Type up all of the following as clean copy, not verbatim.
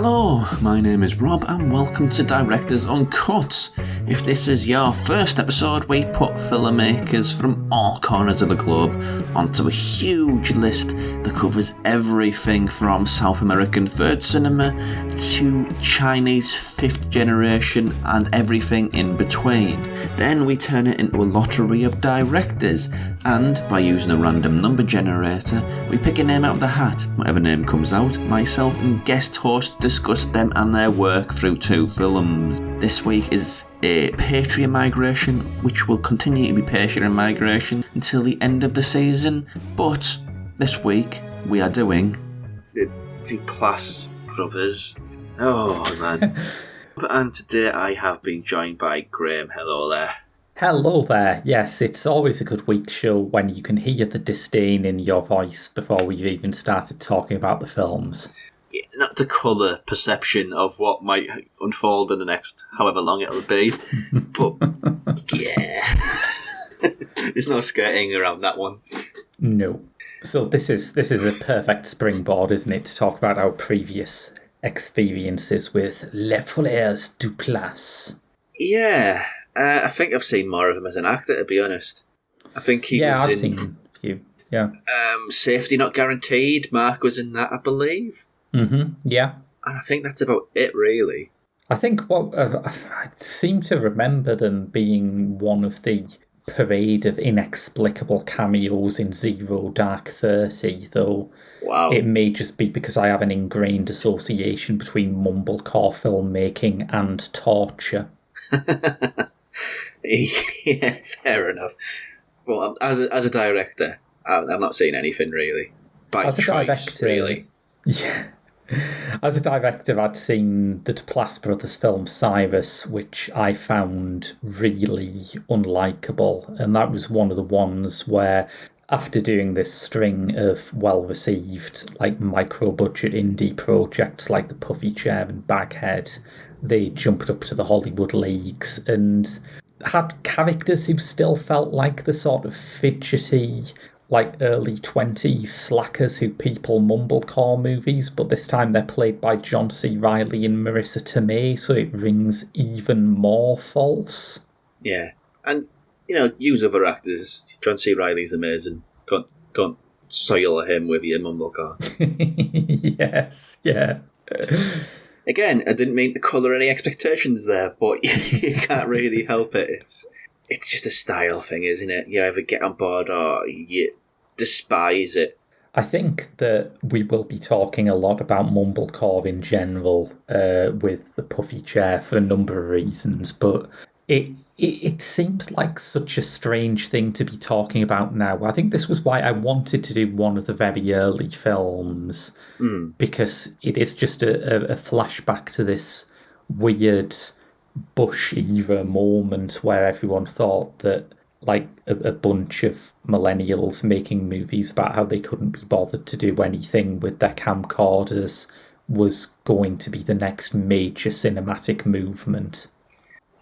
Hello, my name is Rob and welcome to Directors Uncut. If this is your first episode, we put filmmakers from all corners of the globe onto a huge list that covers everything from South American third cinema to Chinese fifth generation and everything in between. Then we turn it into a lottery of directors, and by using a random number generator, we pick a name out of the hat. Whatever name comes out, myself and guest host discuss them and their work through two films. This week is a Patreon migration, which will continue to be Patreon migration until the end of the season, but this week we are doing the Duplass brothers. Oh man. And today I have been joined by Graham. Hello there. Hello there. Yes, it's always a good week show when you can hear the disdain in your voice before we've even started talking about the films. Yeah, not to colour perception of what might unfold in the next however long it'll be, but yeah. There's no skirting around that one. No. So this is a perfect springboard, isn't it, to talk about our previous experiences with Les Frères Duplass. Yeah. I think I've seen more of him as an actor, to be honest. I think he was I've seen a few. Yeah. Safety Not Guaranteed. Mark was in that, I believe. Mm-hmm. Yeah. And I think that's about it, really. I think I seem to remember them being one of the parade of inexplicable cameos in Zero Dark 30, though. Wow. It may just be because I have an ingrained association between mumblecore filmmaking and torture. Yeah, fair enough. Well, as a director, I've not seen anything really. As a director, really. Yeah. As a director, I'd seen the Duplass brothers film Cyrus, which I found really unlikable, and that was one of the ones where, after doing this string of well-received, like micro-budget indie projects like the Puffy Chair and Baghead, they jumped up to the Hollywood leagues and had characters who still felt like the sort of fidgety, like early 20s slackers who people mumblecore movies, but this time they're played by John C. Reilly and Marissa Tomei, so it rings even more false. Yeah, and use other actors. John C. Reilly's amazing. Don't soil him with your mumblecore. Yes, yeah. Again, I didn't mean to colour any expectations there, but you can't really help it. It's just a style thing, isn't it? You either get on board or you despise it. I think that we will be talking a lot about mumblecore in general with the Puffy Chair for a number of reasons, but it seems like such a strange thing to be talking about now. I think this was why I wanted to do one of the very early films, because it is just a flashback to this weird Bush-era moment where everyone thought that like a bunch of millennials making movies about how they couldn't be bothered to do anything with their camcorders was going to be the next major cinematic movement.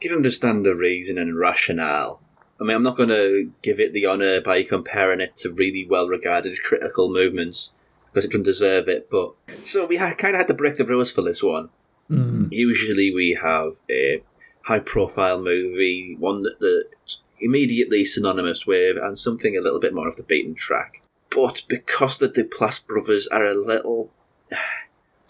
You can understand the reason and rationale. I mean, I'm not going to give it the honour by comparing it to really well-regarded critical movements, because it doesn't deserve it, but... So we kind of had to break the rules for this one. Usually we have a high-profile movie, one that's immediately synonymous with, and something a little bit more off the beaten track. But because the Duplass brothers are a little...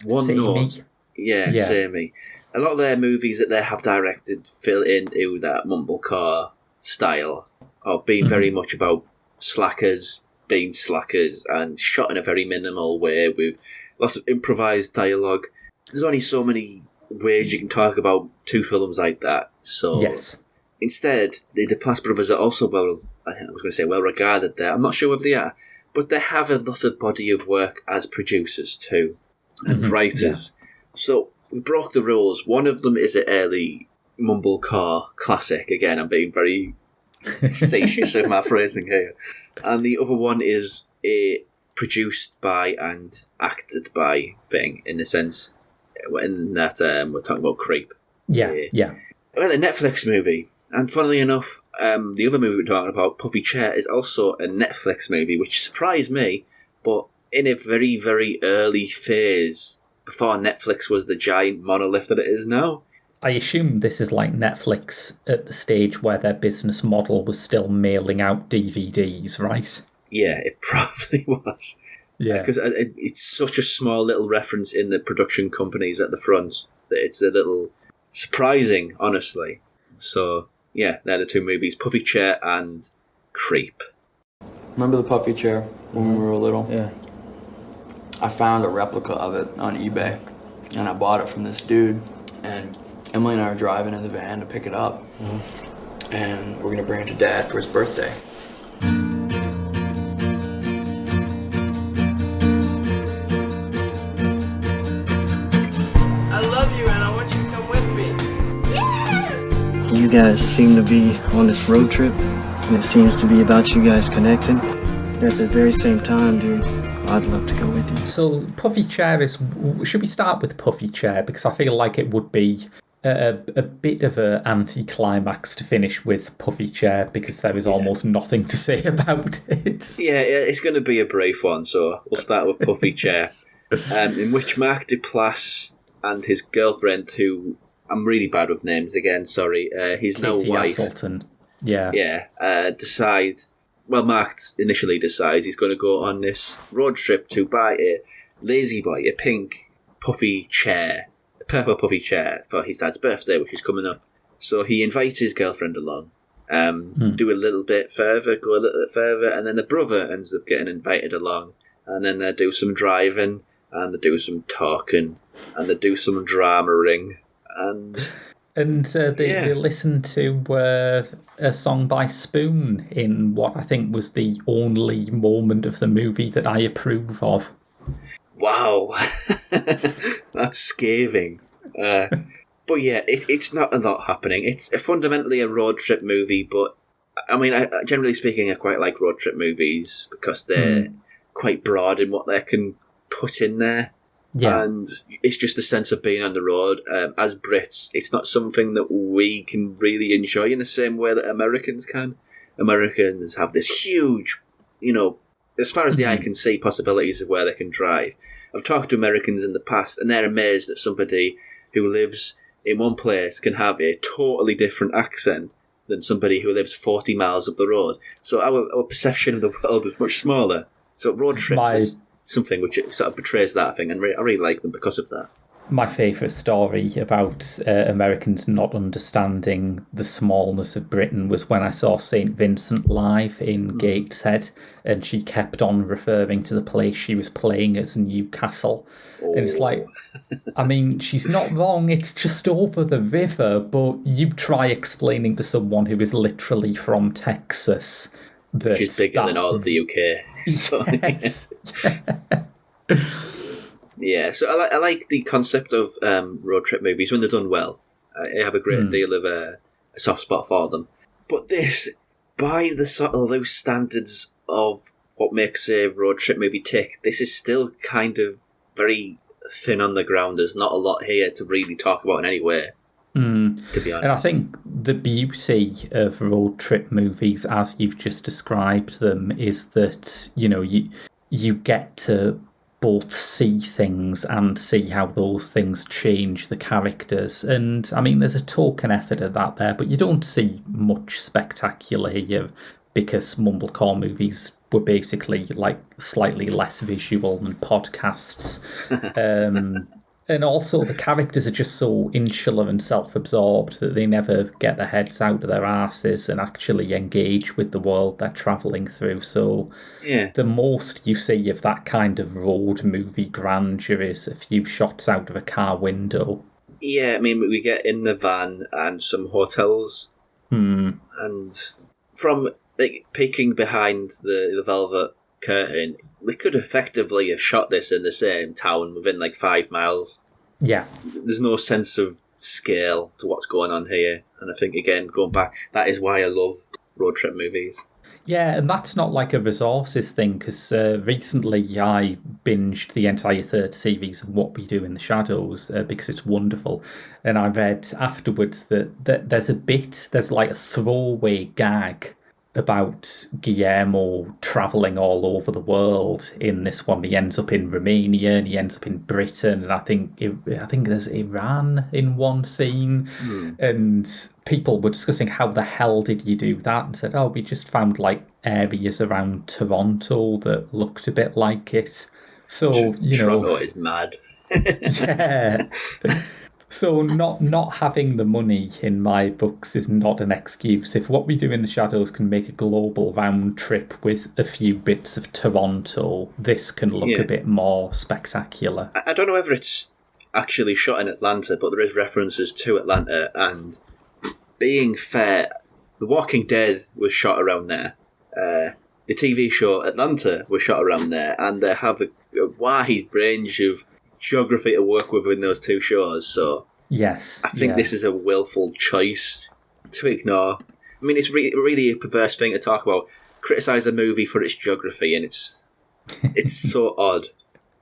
one note. Yeah, samey. A lot of their movies that they have directed fill into that mumblecore style of being very much about slackers being slackers and shot in a very minimal way with lots of improvised dialogue. There's only so many ways you can talk about two films like that. So yes. Instead, the Duplass brothers are also well regarded there. I'm not sure if they are, but they have a lot of body of work as producers too and writers. Yeah. So we broke the rules. One of them is an early mumblecore classic. Again, I'm being very facetious in my phrasing here. And the other one is a produced by and acted by thing, in the sense in that we're talking about Creep. Yeah. Well, a Netflix movie. And funnily enough, the other movie we're talking about, Puffy Chair, is also a Netflix movie, which surprised me, but in a very, very early phase before Netflix was the giant monolith that it is now. I assume this is like Netflix at the stage where their business model was still mailing out DVDs, right? Yeah, it probably was. Yeah. Because it's such a small little reference in the production companies at the front that it's a little surprising, honestly. So, yeah, they're the two movies, Puffy Chair and Creep. Remember the Puffy Chair when we were little? Yeah. I found a replica of it on eBay, and I bought it from this dude, and Emily and I are driving in the van to pick it up, and we're gonna bring it to Dad for his birthday. I love you and I want you to come with me. You guys seem to be on this road trip, and it seems to be about you guys connecting. And at the very same time, dude, I'd love to go with you. So Puffy Chair is... Should we start with Puffy Chair? Because I feel like it would be a bit of an anti-climax to finish with Puffy Chair, because there is almost nothing to say about it. Yeah, it's going to be a brief one, so we'll start with Puffy Chair, in which Mark Duplass and his girlfriend, who I'm really bad with names again, sorry, his now Katie wife, Asselton. Yeah. decide. Well, Mark initially decides he's going to go on this road trip to buy a lazy boy, a pink puffy chair, a purple puffy chair for his dad's birthday, which is coming up. So he invites his girlfriend along, do a little bit further, go a little bit further, and then the brother ends up getting invited along, and then they do some driving, and they do some talking, and they do some drama-ing, And they listened to a song by Spoon in what I think was the only moment of the movie that I approve of. Wow, that's scathing. But yeah, it's not a lot happening. It's fundamentally a road trip movie, but I mean, generally speaking, I quite like road trip movies because they're quite broad in what they can put in there. Yeah. And it's just the sense of being on the road. As Brits, it's not something that we can really enjoy in the same way that Americans can. Americans have this huge, as far as the eye can see, possibilities of where they can drive. I've talked to Americans in the past, and they're amazed that somebody who lives in one place can have a totally different accent than somebody who lives 40 miles up the road. So our perception of the world is much smaller. So road trips is something which sort of betrays that thing, and I really like them because of that. My favourite story about Americans not understanding the smallness of Britain was when I saw St. Vincent live in Gateshead, and she kept on referring to the place she was playing as Newcastle. And it's like, I mean, she's not wrong, it's just over the river, but you try explaining to someone who is literally from Texas that she's bigger than all of the UK. So, yes. Yeah, so I like the concept of road trip movies when they're done well. I have a great deal of a soft spot for them. But this, by the sort of loose standards of what makes a road trip movie tick, this is still kind of very thin on the ground. There's not a lot here to really talk about in any way, to be honest. And I think the beauty of road trip movies, as you've just described them, is that, you get to both see things and see how those things change the characters. And, I mean, there's a token effort of that there, but you don't see much spectacular here because Mumblecore movies were basically, like, slightly less visual than podcasts. And also the characters are just so insular and self-absorbed that they never get their heads out of their asses and actually engage with the world they're travelling through. So the most you see of that kind of road movie grandeur is a few shots out of a car window. Yeah, I mean, we get in the van and some hotels. And from peeking behind the velvet curtain, we could effectively have shot this in the same town within 5 miles. Yeah. There's no sense of scale to what's going on here. And I think, again, going back, that is why I love road trip movies. Yeah, and that's not like a resources thing, because recently I binged the entire third series of What We Do in the Shadows because it's wonderful. And I read afterwards that there's like a throwaway gag about Guillermo travelling all over the world. In this one, he ends up in Romania and he ends up in Britain, and I think there's Iran in one scene. And people were discussing how the hell did you do that, and said, oh, we just found like areas around Toronto that looked a bit like it. So, Toronto is mad. Yeah. So not having the money in my books is not an excuse. If What We Do in the Shadows can make a global round trip with a few bits of Toronto, this can look a bit more spectacular. I don't know whether it's actually shot in Atlanta, but there is references to Atlanta, and being fair, The Walking Dead was shot around there. The TV show Atlanta was shot around there, and they have a wide range of geography to work with in those two shows, so yes, I think this is a willful choice to ignore. I mean, it's really a perverse thing to talk about, criticise a movie for its geography, and it's so odd,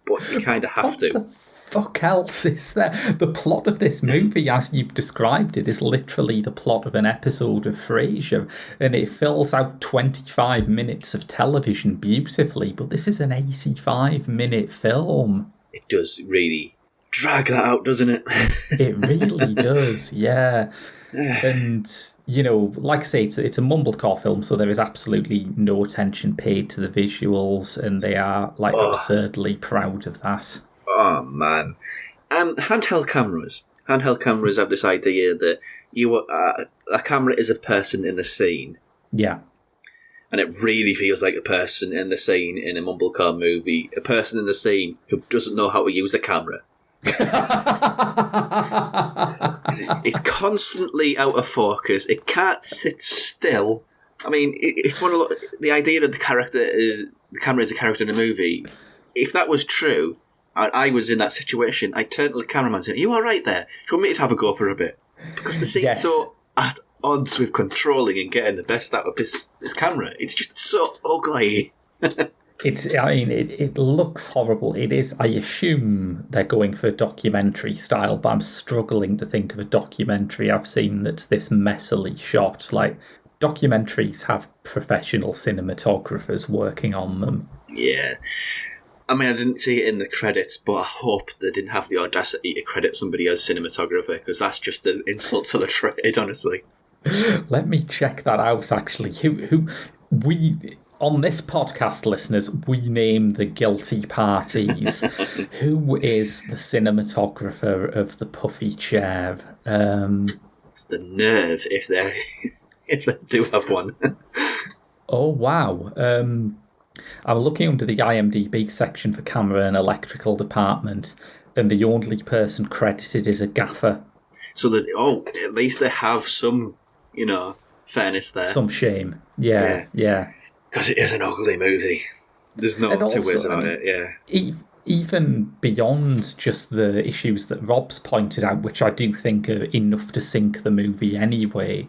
but you kind of have to. What the fuck else is there? The plot of this movie, as you've described it, is literally the plot of an episode of Frasier, and it fills out 25 minutes of television beautifully, but this is an 85-minute film. It does really drag that out, doesn't it? It really does, yeah. And, like I say, it's a Mumblecore film, so there is absolutely no attention paid to the visuals, and they are, absurdly proud of that. Oh, man. Handheld cameras. Handheld cameras have this idea that a camera is a person in the scene. Yeah. And it really feels like a person in the scene in a Mumblecore movie, a person in the scene who doesn't know how to use a camera. It's constantly out of focus. It can't sit still. I mean, it's one of the idea that the camera is a character in a movie. If that was true, and I was in that situation, I'd turn to the cameraman and say, "Are you all right there? Do you want me to have a go for a bit?" Because the scene's so at odds with controlling and getting the best out of this camera. It's just so ugly. It looks horrible. It is, I assume they're going for documentary style, but I'm struggling to think of a documentary I've seen that's this messily shot. Like, documentaries have professional cinematographers working on them. Yeah. I mean, I didn't see it in the credits, but I hope they didn't have the audacity to credit somebody as cinematographer, because that's just an insult to the trade, honestly. Let me check that out, actually. Who we on this podcast, listeners, we name the guilty parties. Who is the cinematographer of the Puffy Chair? It's the nerve, if they do have one. Oh, wow. I'm looking under the IMDb section for camera and electrical department, and the only person credited is a gaffer. So that, at least they have some, fairness there. Some shame. Yeah. Because it is an ugly movie. There's no two ways about it, yeah. Even beyond just the issues that Rob's pointed out, which I do think are enough to sink the movie anyway,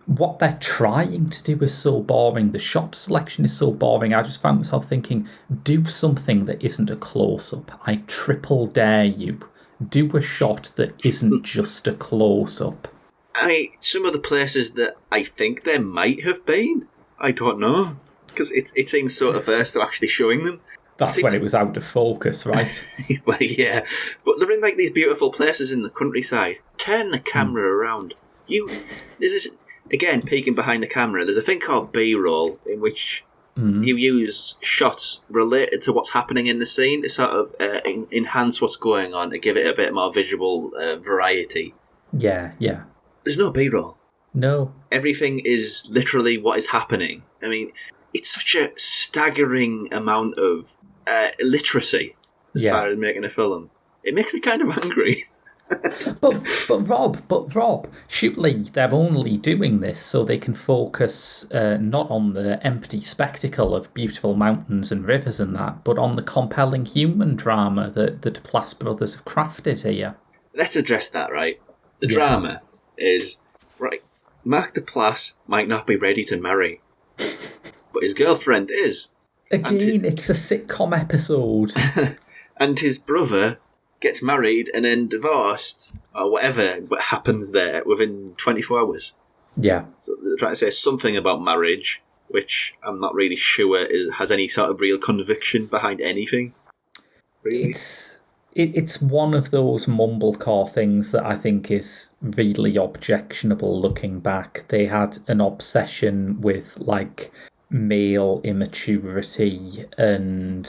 what they're trying to do is so boring. The shot selection is so boring. I just found myself thinking, do something that isn't a close-up. I triple dare you. Do a shot that isn't just a close-up. I mean, some of the places that I think there might have been, I don't know, because it seems so averse to actually showing them. That's when it was out of focus, right? Well, yeah. But they're in these beautiful places in the countryside. Turn the camera around. This is, again, peeking behind the camera. There's a thing called B-roll, in which you use shots related to what's happening in the scene to sort of enhance what's going on, to give it a bit more visual variety. Yeah. There's no B-roll. No. Everything is literally what is happening. I mean, it's such a staggering amount of illiteracy as far as making a film. It makes me kind of angry. But Rob, surely they're only doing this so they can focus not on the empty spectacle of beautiful mountains and rivers and that, but on the compelling human drama that the Duplass brothers have crafted here. Let's address that, right? The drama is, right, Mark Duplass might not be ready to marry, but his girlfriend is. Again, it's a sitcom episode. And his brother gets married and then divorced, or whatever happens there within 24 hours. Yeah. So they're trying to say something about marriage, which I'm not really sure has any sort of real conviction behind anything. Really? It's one of those mumblecore things that I think is really objectionable looking back. They had an obsession with, like, male immaturity and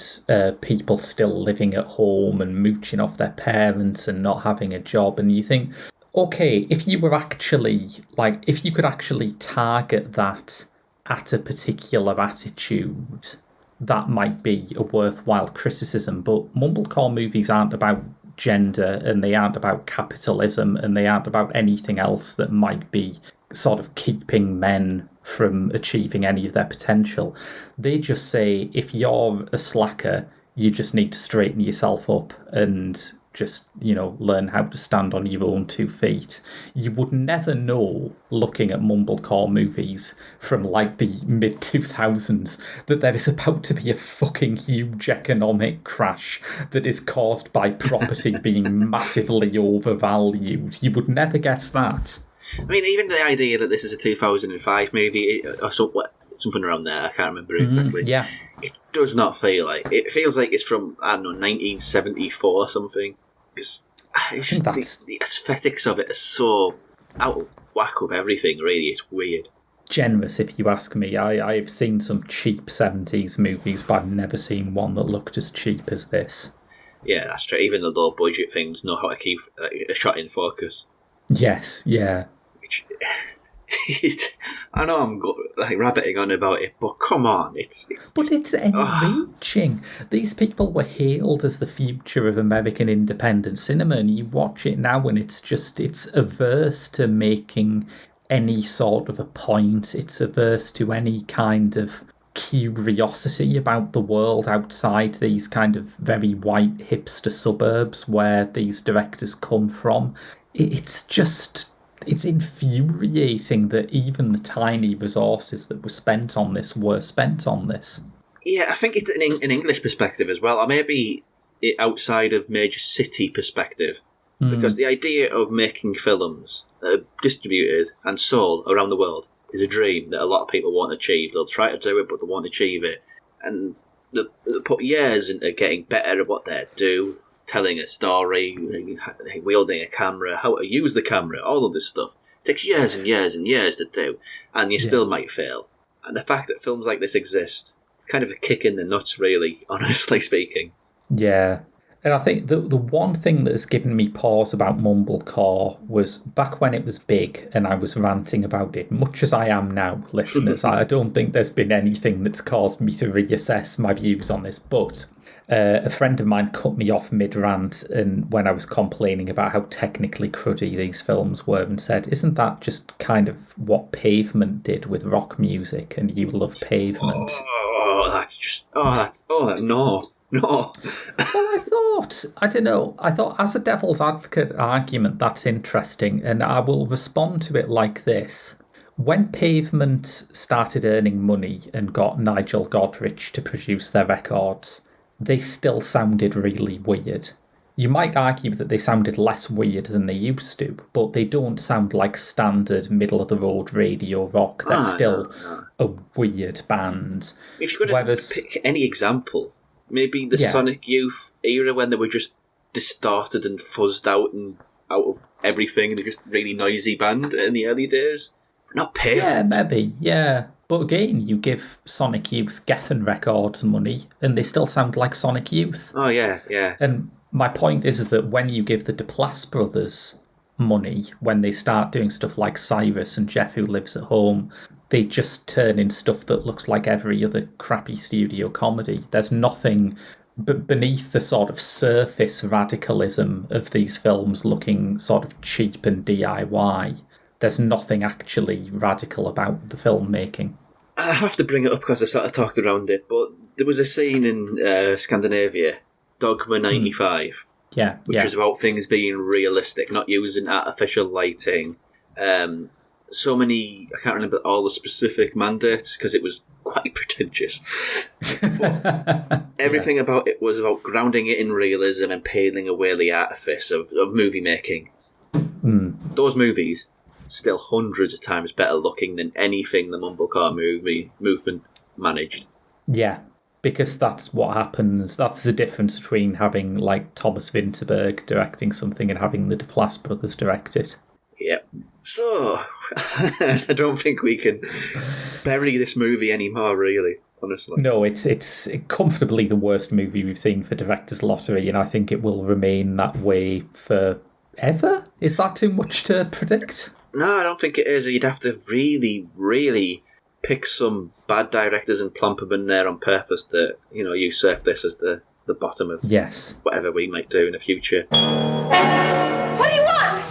people still living at home and mooching off their parents and not having a job. And you think, okay, if you could actually target that at a particular attitude, that might be a worthwhile criticism. But mumblecore movies aren't about gender, and they aren't about capitalism, and they aren't about anything else that might be sort of keeping men from achieving any of their potential. They just say, if you're a slacker, you just need to straighten yourself up and just, learn how to stand on your own 2 feet. You would never know, looking at mumblecore movies from like the mid-2000s, that there is about to be a fucking huge economic crash that is caused by property being massively overvalued. You would never guess that. I mean, even the idea that this is a 2005 movie, or something around there, I can't remember exactly. Yeah. It does not feel like... It feels like it's from, 1974 or something. It's just the aesthetics of it are so out of whack with everything, really. It's weird. Generous, if you ask me. I've seen some cheap 70s movies, but I've never seen one that looked as cheap as this. Yeah, that's true. Even the low-budget things know how to keep a shot in focus. Yes, yeah. Which... I know I'm rabbiting on about it, but come on, it's enraging. These people were hailed as the future of American independent cinema, and you watch it now and it's averse to making any sort of a point. It's averse to any kind of curiosity about the world outside these kind of very white hipster suburbs where these directors come from. It's infuriating that even the tiny resources that were spent on this were spent on this. Yeah, I think it's an English perspective as well, or maybe outside of major city perspective. Because the idea of making films that are distributed and sold around the world is a dream that a lot of people won't achieve. They'll try to do it, but they won't achieve it. And they put years into getting better at what they do. Telling a story, wielding a camera, how to use the camera, all of this stuff. It takes years and years and years to do, and you still might fail. And the fact that films like this exist, it's kind of a kick in the nuts, really, honestly speaking. Yeah. And I think the one thing that has given me pause about Mumblecore was back when it was big and I was ranting about it, much as I am now, listeners. I don't think there's been anything that's caused me to reassess my views on this, but... a friend of mine cut me off mid-rant and when I was complaining about how technically cruddy these films were and said, isn't that just kind of what Pavement did with rock music, and you love Pavement? No. Well, I thought as a devil's advocate argument, that's interesting, and I will respond to it like this. When Pavement started earning money and got Nigel Godrich to produce their records, they still sounded really weird. You might argue that they sounded less weird than they used to, but they don't sound like standard middle-of-the-road radio rock. They're still a weird band. If you're going to pick any example, maybe the Sonic Youth era when they were just distorted and fuzzed out and out of everything, they're just really noisy band in the early days. Not Pavement. Yeah, maybe, yeah. But again, you give Sonic Youth Geffen Records money, and they still sound like Sonic Youth. Oh, yeah, yeah. And my point is that when you give the Duplass brothers money, when they start doing stuff like Cyrus and Jeff Who Lives at Home, they just turn in stuff that looks like every other crappy studio comedy. There's nothing beneath the sort of surface radicalism of these films looking sort of cheap and DIY. There's nothing actually radical about the filmmaking. I have to bring it up because I sort of talked around it, but there was a scene in Scandinavia, Dogma 95, which was about things being realistic, not using artificial lighting. So many, I can't remember all the specific mandates because it was quite pretentious. But everything about it was about grounding it in realism and paling away the artifice of movie making. Those movies still hundreds of times better looking than anything the Mumblecore movement managed. Yeah, because that's what happens. That's the difference between having like Thomas Vinterberg directing something and having the Duplass brothers direct it. Yep. So, I don't think we can bury this movie anymore, really, honestly. No, it's comfortably the worst movie we've seen for Director's Lottery, and I think it will remain that way forever? Is that too much to predict? No, I don't think it is. You'd have to really, really pick some bad directors and plump them in there on purpose to, usurp this as the bottom of whatever we might do in the future. What do you want?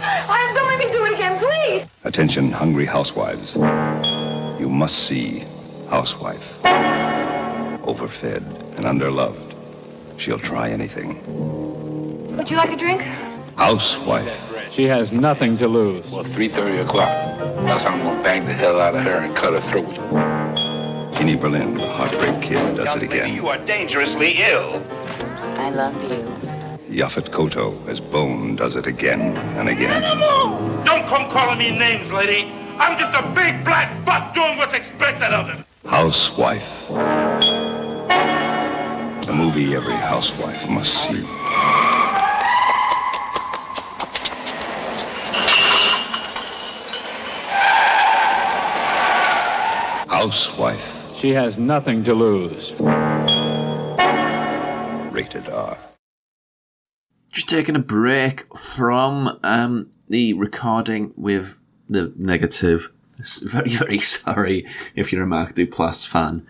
Don't let me do it again, please. Attention, hungry housewives. You must see Housewife. Overfed and underloved. She'll try anything. Would you like a drink? Housewife. She has nothing to lose. Well, 3:30 o'clock. That's how I'm gonna bang the hell out of her and cut her throat. Jeannie Berlin, the Heartbreak Kid, does it again. You are dangerously ill. I love you. Yaphet Kotto as Bone does it again and again. Don't come calling me names, lady. I'm just a big black butt doing what's expected of him. Housewife. The movie every housewife must see. Housewife. She has nothing to lose. Rated R. Just taking a break from the recording with the negative. Very, very sorry if you're a Mark Duplass fan.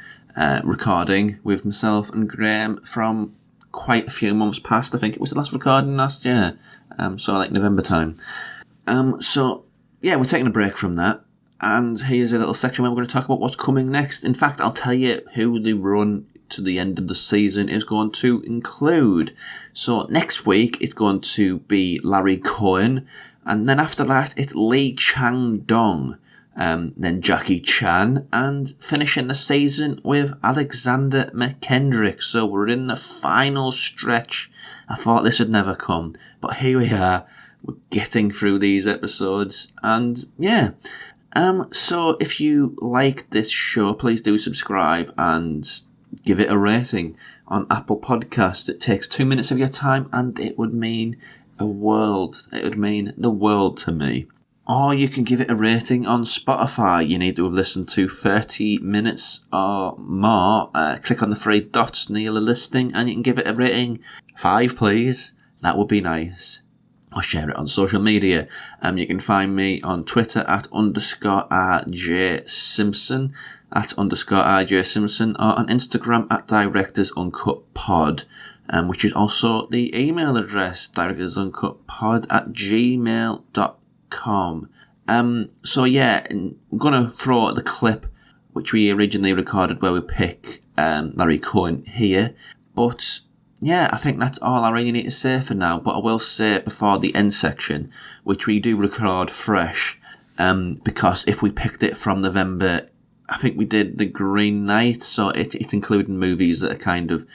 Recording with myself and Graham from quite a few months past. I think it was the last recording last year. So like November time. So yeah, we're taking a break from that. And here's a little section where we're going to talk about what's coming next. In fact, I'll tell you who the run to the end of the season is going to include. So next week, it's going to be Larry Cohen. And then after that, it's Lee Chang-dong. Then Jackie Chan. And finishing the season with Alexander McKendrick. So we're in the final stretch. I thought this would never come. But here we are. We're getting through these episodes. And yeah. So if you like this show, please do subscribe and give it a rating on Apple Podcasts. It takes 2 minutes of your time and it would mean the world. It would mean the world to me. Or you can give it a rating on Spotify. You need to have listened to 30 minutes or more. Click on the 3 dots near the listing and you can give it a rating. 5, please. That would be nice. Or share it on social media. You can find me on Twitter at _RJ Simpson, @_RJ Simpson, or on Instagram at DirectorsUncutPod, which is also the email address, directorsuncutpod@gmail.com. So yeah, I'm going to throw the clip which we originally recorded where we pick Larry Cohen here, but yeah, I think that's all I really need to say for now, but I will say before the end section, which we do record fresh, because if we picked it from November, I think we did The Green Knight, so it's including movies that are kind of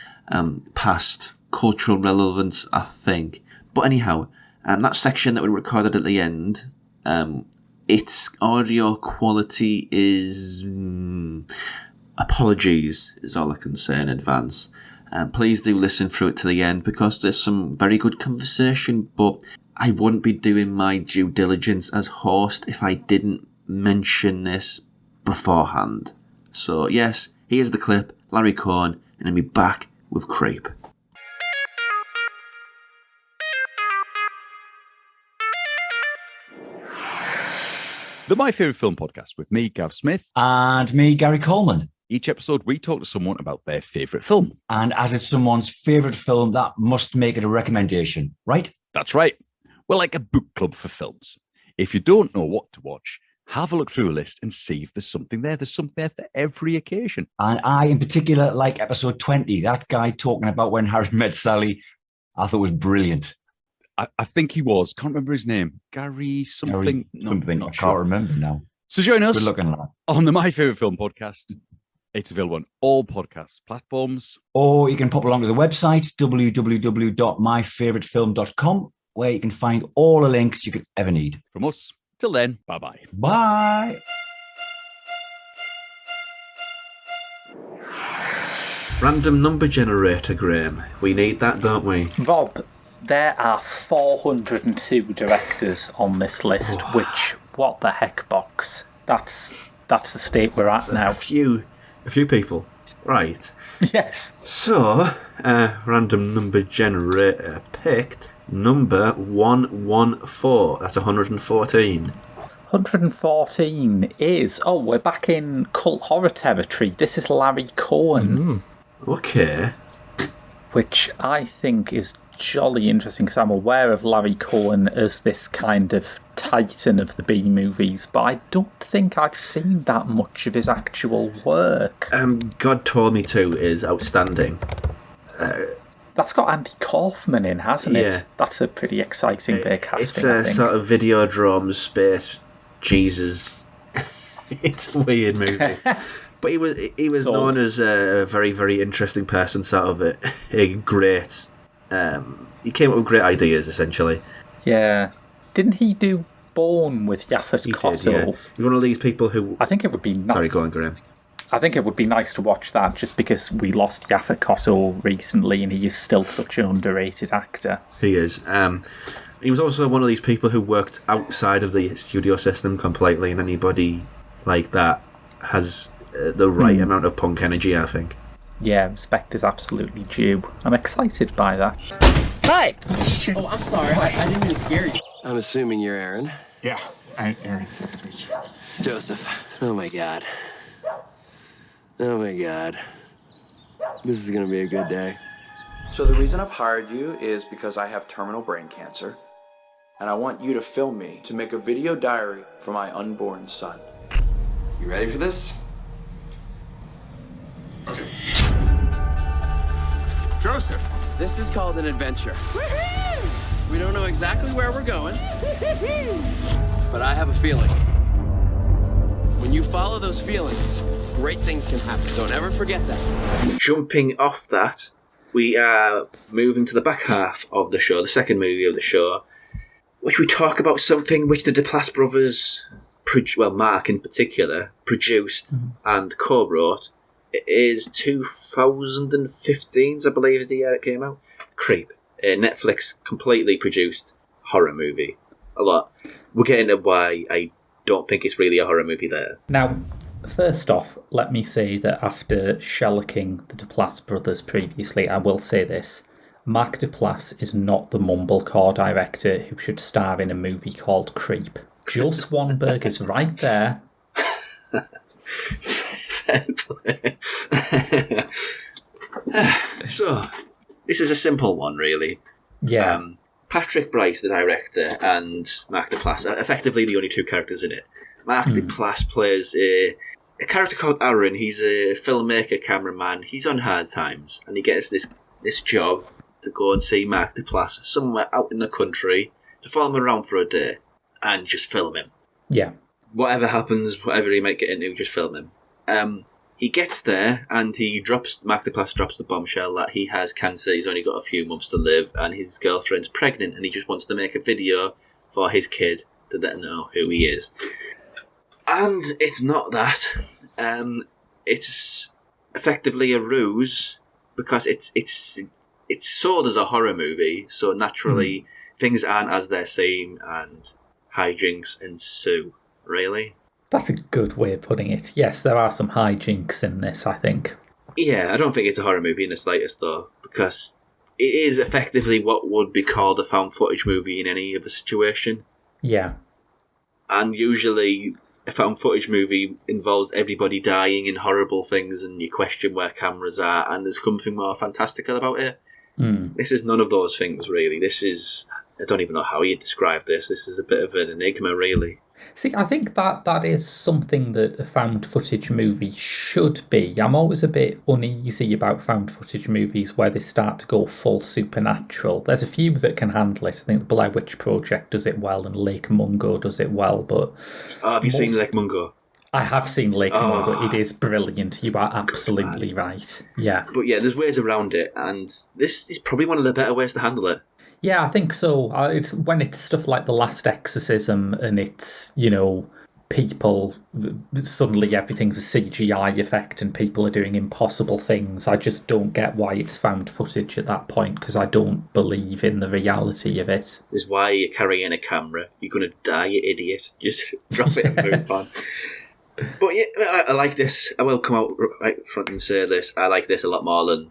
past cultural relevance, I think. But anyhow, that section that we recorded at the end, its audio quality is... apologies is all I can say in advance. Please do listen through it to the end because there's some very good conversation, but I wouldn't be doing my due diligence as host if I didn't mention this beforehand. So yes, here's the clip, Larry Cohen, and I'll be back with Creep. The My Favourite Film podcast with me, Gav Smith. And me, Gary Coleman. Each episode, we talk to someone about their favourite film. And as it's someone's favourite film, that must make it a recommendation, right? That's right. We're like a book club for films. If you don't know what to watch, have a look through a list and see if there's something there. There's something there for every occasion. And I, in particular, like episode 20, that guy talking about when Harry met Sally, I thought was brilliant. I think he was. Can't remember his name. Gary something. Something. I can't remember now. So join us Good looking lad. on the My Favourite Film podcast. It's available on all podcast platforms. Or you can pop along to the website, www.myfavoritefilm.com, where you can find all the links you could ever need. From us, Till then, bye-bye. Bye. Random number generator, Graham. We need that, don't we? Rob, there are 402 directors on this list, which, what the heck box? That's the state we're at now. A few people. Right. Yes. So, random number generator picked number 114. That's 114. 114 is... Oh, we're back in cult horror territory. This is Larry Cohen. Okay. Which I think is jolly interesting, because I'm aware of Larry Cohen as this kind of titan of the B-movies, but I don't think I've seen that much of his actual work. God Told Me To is outstanding. That's got Andy Kaufman in, hasn't it? Yeah. That's a pretty exciting bit of casting, It's a sort of Videodrome space Jesus. It's a weird movie. But he was known as a very, very interesting person, sort of a great... he came up with great ideas, essentially. Yeah. Didn't he do Born with Yaphet Kotto? Yeah. You're one of these people who... I think it would be... Sorry, go on, Graham. I think it would be nice to watch that, just because we lost Yaphet Kotto recently, and he is still such an underrated actor. He is. He was also one of these people who worked outside of the studio system completely, and anybody like that has the right amount of punk energy, I think. Yeah, respect is absolutely due. I'm excited by that. Hi! Oh, I'm sorry. I didn't mean to scare you. I'm assuming you're Aaron. Yeah, I'm Aaron. Nice to meet you. Joseph. Oh my god. Oh my god. This is gonna be a good day. So the reason I've hired you is because I have terminal brain cancer, and I want you to film me to make a video diary for my unborn son. You ready for this? Okay. Joseph. This is called an adventure. We don't know exactly where we're going, but I have a feeling. When you follow those feelings, great things can happen. Don't ever forget that. Jumping off that, we are moving to the back half of the show, the second movie of the show, which we talk about something which the Duplass brothers, Mark in particular, produced and co-wrote. It is 2015, I believe, the year it came out. Creep, a Netflix completely produced horror movie. A lot. We'll get into why I don't think it's really a horror movie there. Now, first off, let me say that after shellacking the Duplass brothers previously, I will say this. Mark Duplass is not the Mumblecore director who should star in a movie called Creep. Joe Swanberg is right there. Fair play. So, this is a simple one, really. Yeah. Patrick Brice, the director, and Mark Duplass are effectively the only two characters in it. Mark Duplass plays a character called Aaron. He's a filmmaker, cameraman. He's on hard times, and he gets this job to go and see Mark Duplass somewhere out in the country, to follow him around for a day and just film him. Yeah. Whatever happens, whatever he might get into, just film him. He gets there and Mark Duplass drops the bombshell that he has cancer, he's only got a few months to live, and his girlfriend's pregnant, and he just wants to make a video for his kid to let her know who he is. And it's not that. It's effectively a ruse, because it's sold as a horror movie, so naturally things aren't as they seem, and hijinks ensue, really. That's a good way of putting it. Yes, there are some hijinks in this, I think. Yeah, I don't think it's a horror movie in the slightest, though, because it is effectively what would be called a found footage movie in any other situation. Yeah. And usually a found footage movie involves everybody dying in horrible things, and you question where cameras are, and there's something more fantastical about it. This is none of those things, really. This is... I don't even know how you'd describe this. This is a bit of an enigma, really. See, I think that is something that a found footage movie should be. I'm always a bit uneasy about found footage movies where they start to go full supernatural. There's a few that can handle it. I think the Blair Witch Project does it well, and Lake Mungo does it well, but... Oh, have you seen Lake Mungo? I have seen Lake Mungo. It is brilliant. You are absolutely right. Yeah. But yeah, there's ways around it, and this is probably one of the better ways to handle it. Yeah, I think so. It's when it's stuff like The Last Exorcism and it's, people, suddenly everything's a CGI effect and people are doing impossible things. I just don't get why it's found footage at that point because I don't believe in the reality of it. This is why you're carrying a camera. You're going to die, you idiot. Just drop it and move on. But yeah, I like this. I will come out right front and say this. I like this a lot more than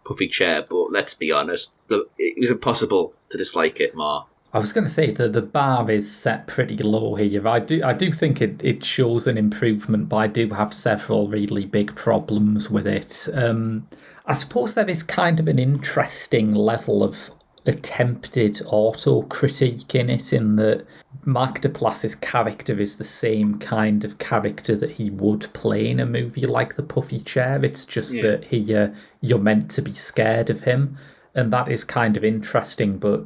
Puffy Chair, but let's be honest, it was impossible to dislike it more. I was going to say the bar is set pretty low here. I do think it shows an improvement, but I do have several really big problems with it. I suppose there is kind of an interesting level of attempted auto-critique in it, in that Mark Duplass's character is the same kind of character that he would play in a movie like The Puffy Chair. It's just that you're meant to be scared of him, and that is kind of interesting, but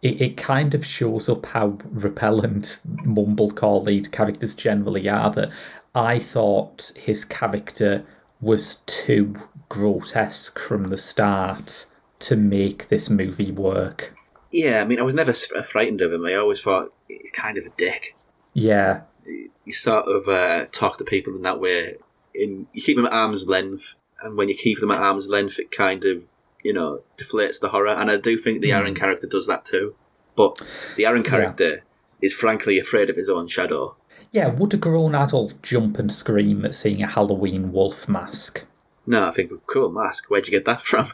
it kind of shows up how repellent Mumblecore lead characters generally are, that I thought his character was too grotesque from the start to make this movie work. Yeah, I mean, I was never frightened of him. I always thought he's kind of a dick. Yeah. You sort of talk to people in that way. You keep them at arm's length, and when you keep them at arm's length, it kind of, deflates the horror. And I do think the Aaron character does that too. But the Aaron character is frankly afraid of his own shadow. Yeah, would a grown adult jump and scream at seeing a Halloween wolf mask? No, I think, cool mask. Where'd you get that from?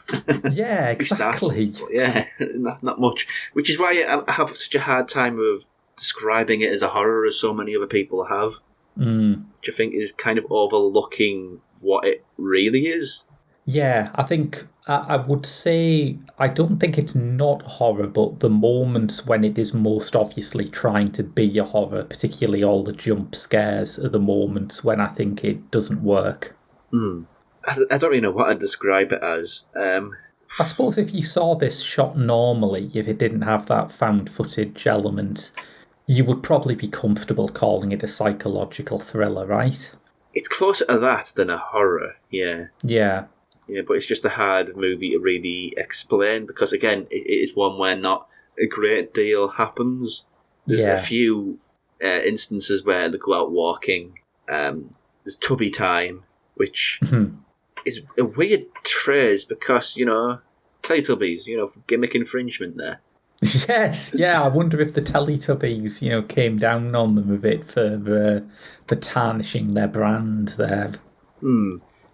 Yeah, exactly. Yeah, not much. Which is why I have such a hard time of describing it as a horror as so many other people have. Which I think is kind of overlooking what it really is. Yeah, I think I would say I don't think it's not horror, but the moments when it is most obviously trying to be a horror, particularly all the jump scares, are the moments when I think it doesn't work. I don't really know what I'd describe it as. I suppose if you saw this shot normally, if it didn't have that found footage element, you would probably be comfortable calling it a psychological thriller, right? It's closer to that than a horror, yeah. Yeah. Yeah, but it's just a hard movie to really explain because, again, it is one where not a great deal happens. There's a few instances where they go out walking. There's tubby time, which is a weird phrase because, Teletubbies, gimmick infringement there. Yes, yeah, I wonder if the Teletubbies, came down on them a bit for tarnishing their brand there.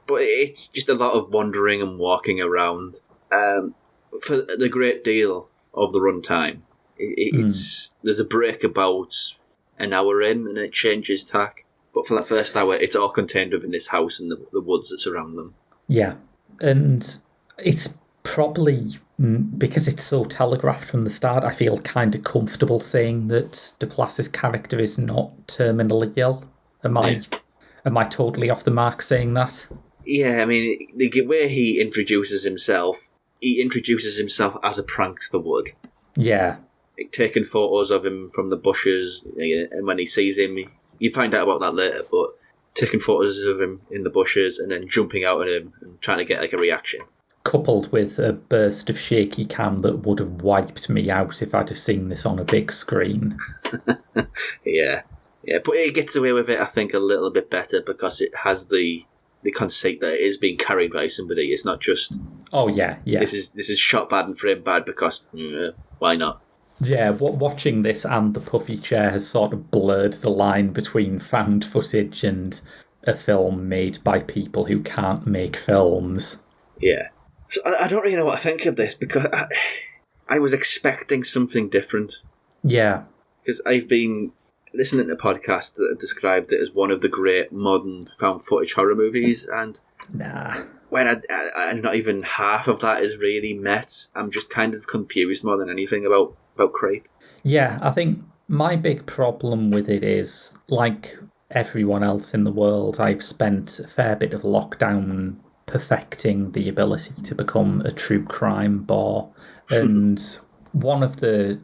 But it's just a lot of wandering and walking around for the great deal of the runtime. There's a break about an hour in and it changes tack. But for that first hour, it's all contained within this house and the woods that surround them. Yeah, and it's probably, because it's so telegraphed from the start, I feel kind of comfortable saying that Duplass's character is not terminally ill. Am I totally off the mark saying that? Yeah, I mean, the way he introduces himself as a prankster would. Yeah. Like, taking photos of him from the bushes, and when he sees him, you find out about that later, but taking photos of him in the bushes and then jumping out at him and trying to get a reaction. Coupled with a burst of shaky cam that would have wiped me out if I'd have seen this on a big screen. Yeah, but it gets away with it, I think, a little bit better because it has the conceit that it is being carried by somebody. It's not just, oh yeah. This is shot bad and framed bad because why not? Yeah, watching this and The Puffy Chair has sort of blurred the line between found footage and a film made by people who can't make films. Yeah. So I don't really know what I think of this because I was expecting something different. Yeah. Because I've been listening to podcasts that have described it as one of the great modern found footage horror movies, and when I not even half of that is really met, I'm just kind of confused more than anything about Creep. Yeah, I think my big problem with it is, like everyone else in the world, I've spent a fair bit of lockdown perfecting the ability to become a true crime bore, and one of the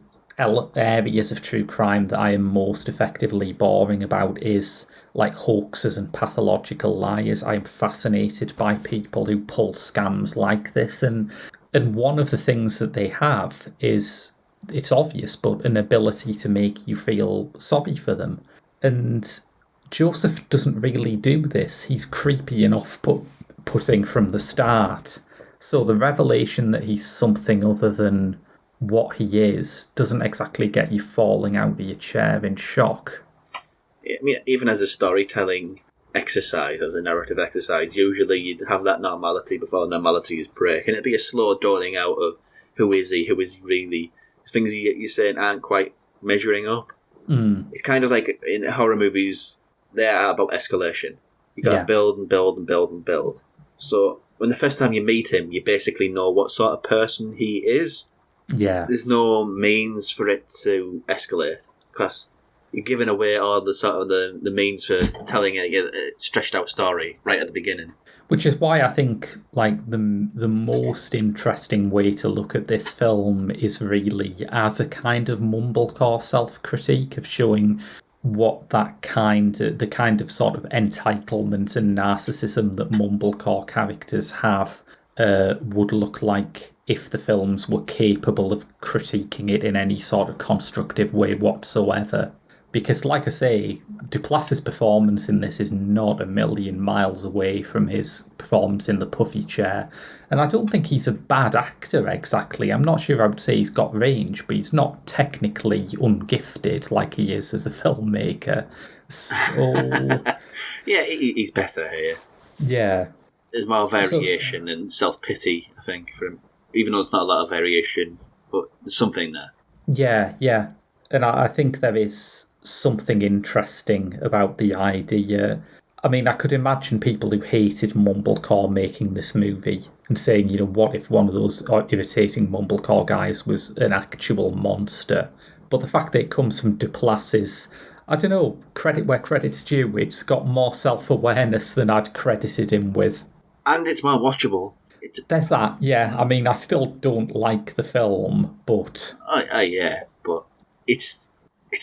areas of true crime that I am most effectively boring about is like hoaxes and pathological liars. I'm fascinated by people who pull scams like this, and And one of the things that they have is, it's obvious, but an ability to make you feel sorry for them. And Joseph doesn't really do this. He's creepy and off-putting from the start. So the revelation that he's something other than what he is doesn't exactly get you falling out of your chair in shock. I mean, even as a storytelling exercise, as a narrative exercise, usually you'd have that normality before normality is break, and it'd be a slow dawning out of who is he really. Things you're saying aren't quite measuring up. It's kind of like in horror movies, they are about escalation. You got to build and build and build and build. So when the first time you meet him, you basically know what sort of person he is. Yeah. There's no means for it to escalate because you're giving away all the sort of the means for telling a stretched out story right at the beginning. Which is why I think like the most interesting way to look at this film is really as a kind of mumblecore self-critique of showing what the kind of sort of entitlement and narcissism that mumblecore characters have would look like if the films were capable of critiquing it in any sort of constructive way whatsoever. Because, like I say, Duplass's performance in this is not a million miles away from his performance in The Puffy Chair. And I don't think he's a bad actor, exactly. I'm not sure I would say he's got range, but he's not technically ungifted like he is as a filmmaker. So... yeah, he's better here. Yeah. There's more variation and self-pity, I think, from even though it's not a lot of variation, but there's something there. Yeah. And I think there is something interesting about the idea. I mean, I could imagine people who hated Mumblecore making this movie and saying, you know, what if one of those irritating Mumblecore guys was an actual monster? But the fact that it comes from Duplass is, I don't know, credit where credit's due. It's got more self-awareness than I'd credited him with. And it's more watchable. There's that, yeah. I mean, I still don't like the film, but... yeah, but it's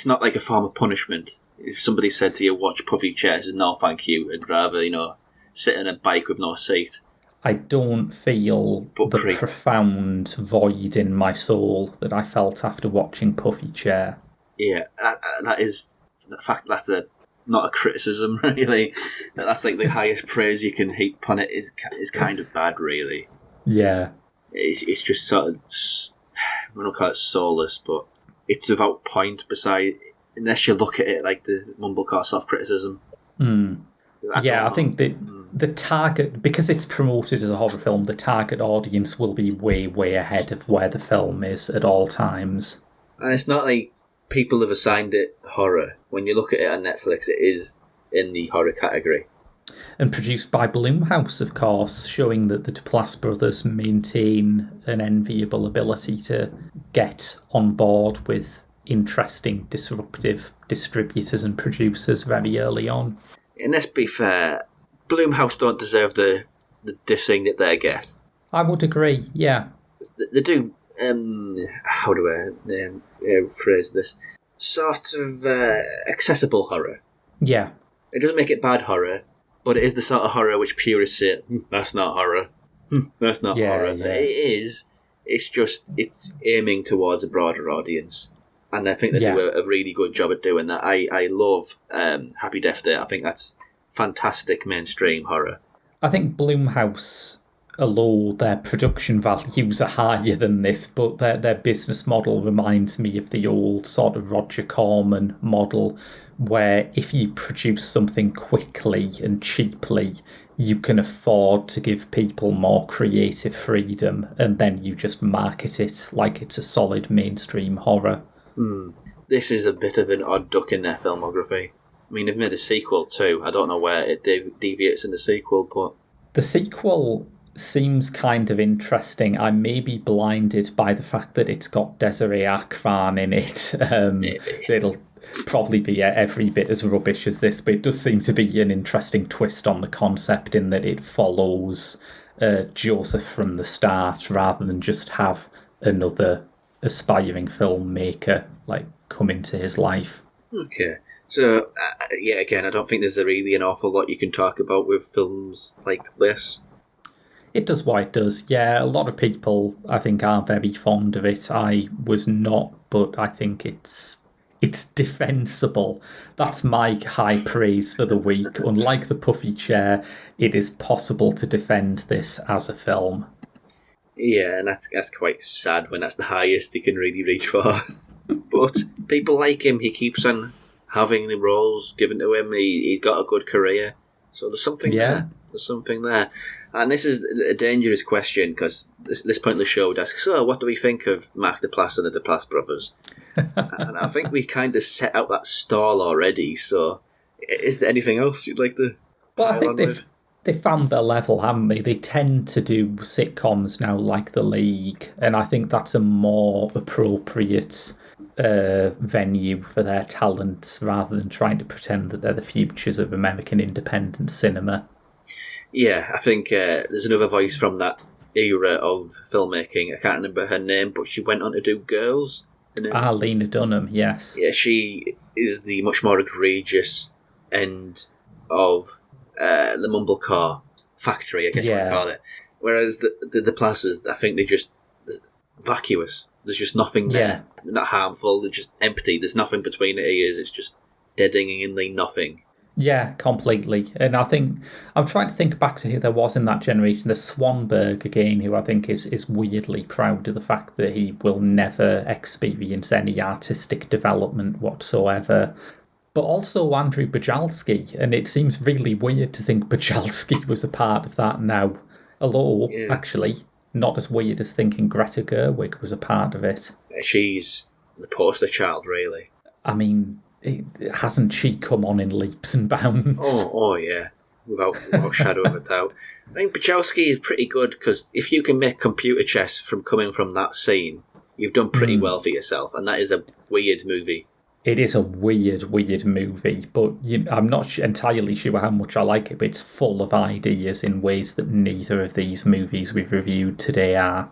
not like a form of punishment. If somebody said to you, watch Puffy Chair, says, no, thank you, I'd rather, sit in a bike with no seat. I don't feel the profound void in my soul that I felt after watching Puffy Chair. Yeah, that is... The fact that's not a criticism, really. That's like the highest praise you can heap upon it is kind of bad, really. Yeah. It's just sort of... I don't call it soulless, but it's without point beside... Unless you look at it like the Mumblecore self-criticism. I think the target... Because it's promoted as a horror film, the target audience will be way, way ahead of where the film is at all times. And it's not like people have assigned it horror. When you look at it on Netflix, it is in the horror category. And produced by Blumhouse, of course, showing that the Duplass brothers maintain an enviable ability to get on board with interesting, disruptive distributors and producers very early on. And let's be fair, Blumhouse don't deserve the dissing that they get. I would agree, yeah. They do, how do I phrase this? Sort of accessible horror. Yeah. It doesn't make it bad horror, but it is the sort of horror which purists say, that's not horror. That's not horror. Yeah. It is. It's aiming towards a broader audience. And I think they do a really good job at doing that. I love Happy Death Day. I think that's fantastic mainstream horror. I think Blumhouse, although their production values are higher than this, but their business model reminds me of the old sort of Roger Corman model, where if you produce something quickly and cheaply, you can afford to give people more creative freedom, and then you just market it like it's a solid mainstream horror. This is a bit of an odd duck in their filmography. I mean, they've made a sequel too. I don't know where it deviates in the sequel, but... The sequel seems kind of interesting. I may be blinded by the fact that it's got Desiree Akvan in it. It'll probably be every bit as rubbish as this, but it does seem to be an interesting twist on the concept in that it follows Joseph from the start rather than just have another aspiring filmmaker come into his life. Okay. So, again, I don't think there's really an awful lot you can talk about with films like this. It does what it does. Yeah, a lot of people, I think, are very fond of it. I was not, but I think it's defensible. That's my high praise for the week. Unlike the Puffy Chair, it is possible to defend this as a film. Yeah, and that's quite sad when that's the highest he can really reach for. But people like him. He keeps on having the roles given to him. He's got a good career. So there's something there. There's something there. And this is a dangerous question, because this point in the show would ask, so what do we think of Mark Duplass and the Duplass brothers? And I think we kind of set out that stall already, so is there anything else you'd like to Well, I think they found their level, haven't they? They tend to do sitcoms now like The League, and I think that's a more appropriate venue for their talents, rather than trying to pretend that they're the futures of American independent cinema. Yeah, I think there's another voice from that era of filmmaking. I can't remember her name, but she went on to do Girls. Lena Dunham, yes. Yeah, she is the much more egregious end of the Mumblecore factory, I guess you would call it. Whereas the Duplasses, I think they're just vacuous. There's just nothing there. They're not harmful, they're just empty. There's nothing between the ears. It's just deadeningly nothing. Yeah, completely. And I think I'm trying to think back to who there was in that generation. There's Swanberg again, who I think is weirdly proud of the fact that he will never experience any artistic development whatsoever. But also Andrew Bujalski, and it seems really weird to think Bujalski was a part of that now. Although, actually, not as weird as thinking Greta Gerwig was a part of it. She's the poster child, really. I mean, hasn't she come on in leaps and bounds? Oh yeah, without shadow of a doubt. I think Bujalski is pretty good, because if you can make computer chess from coming from that scene, you've done pretty well for yourself, and that is a weird movie. It is a weird movie, but I'm not entirely sure how much I like it, but it's full of ideas in ways that neither of these movies we've reviewed today are.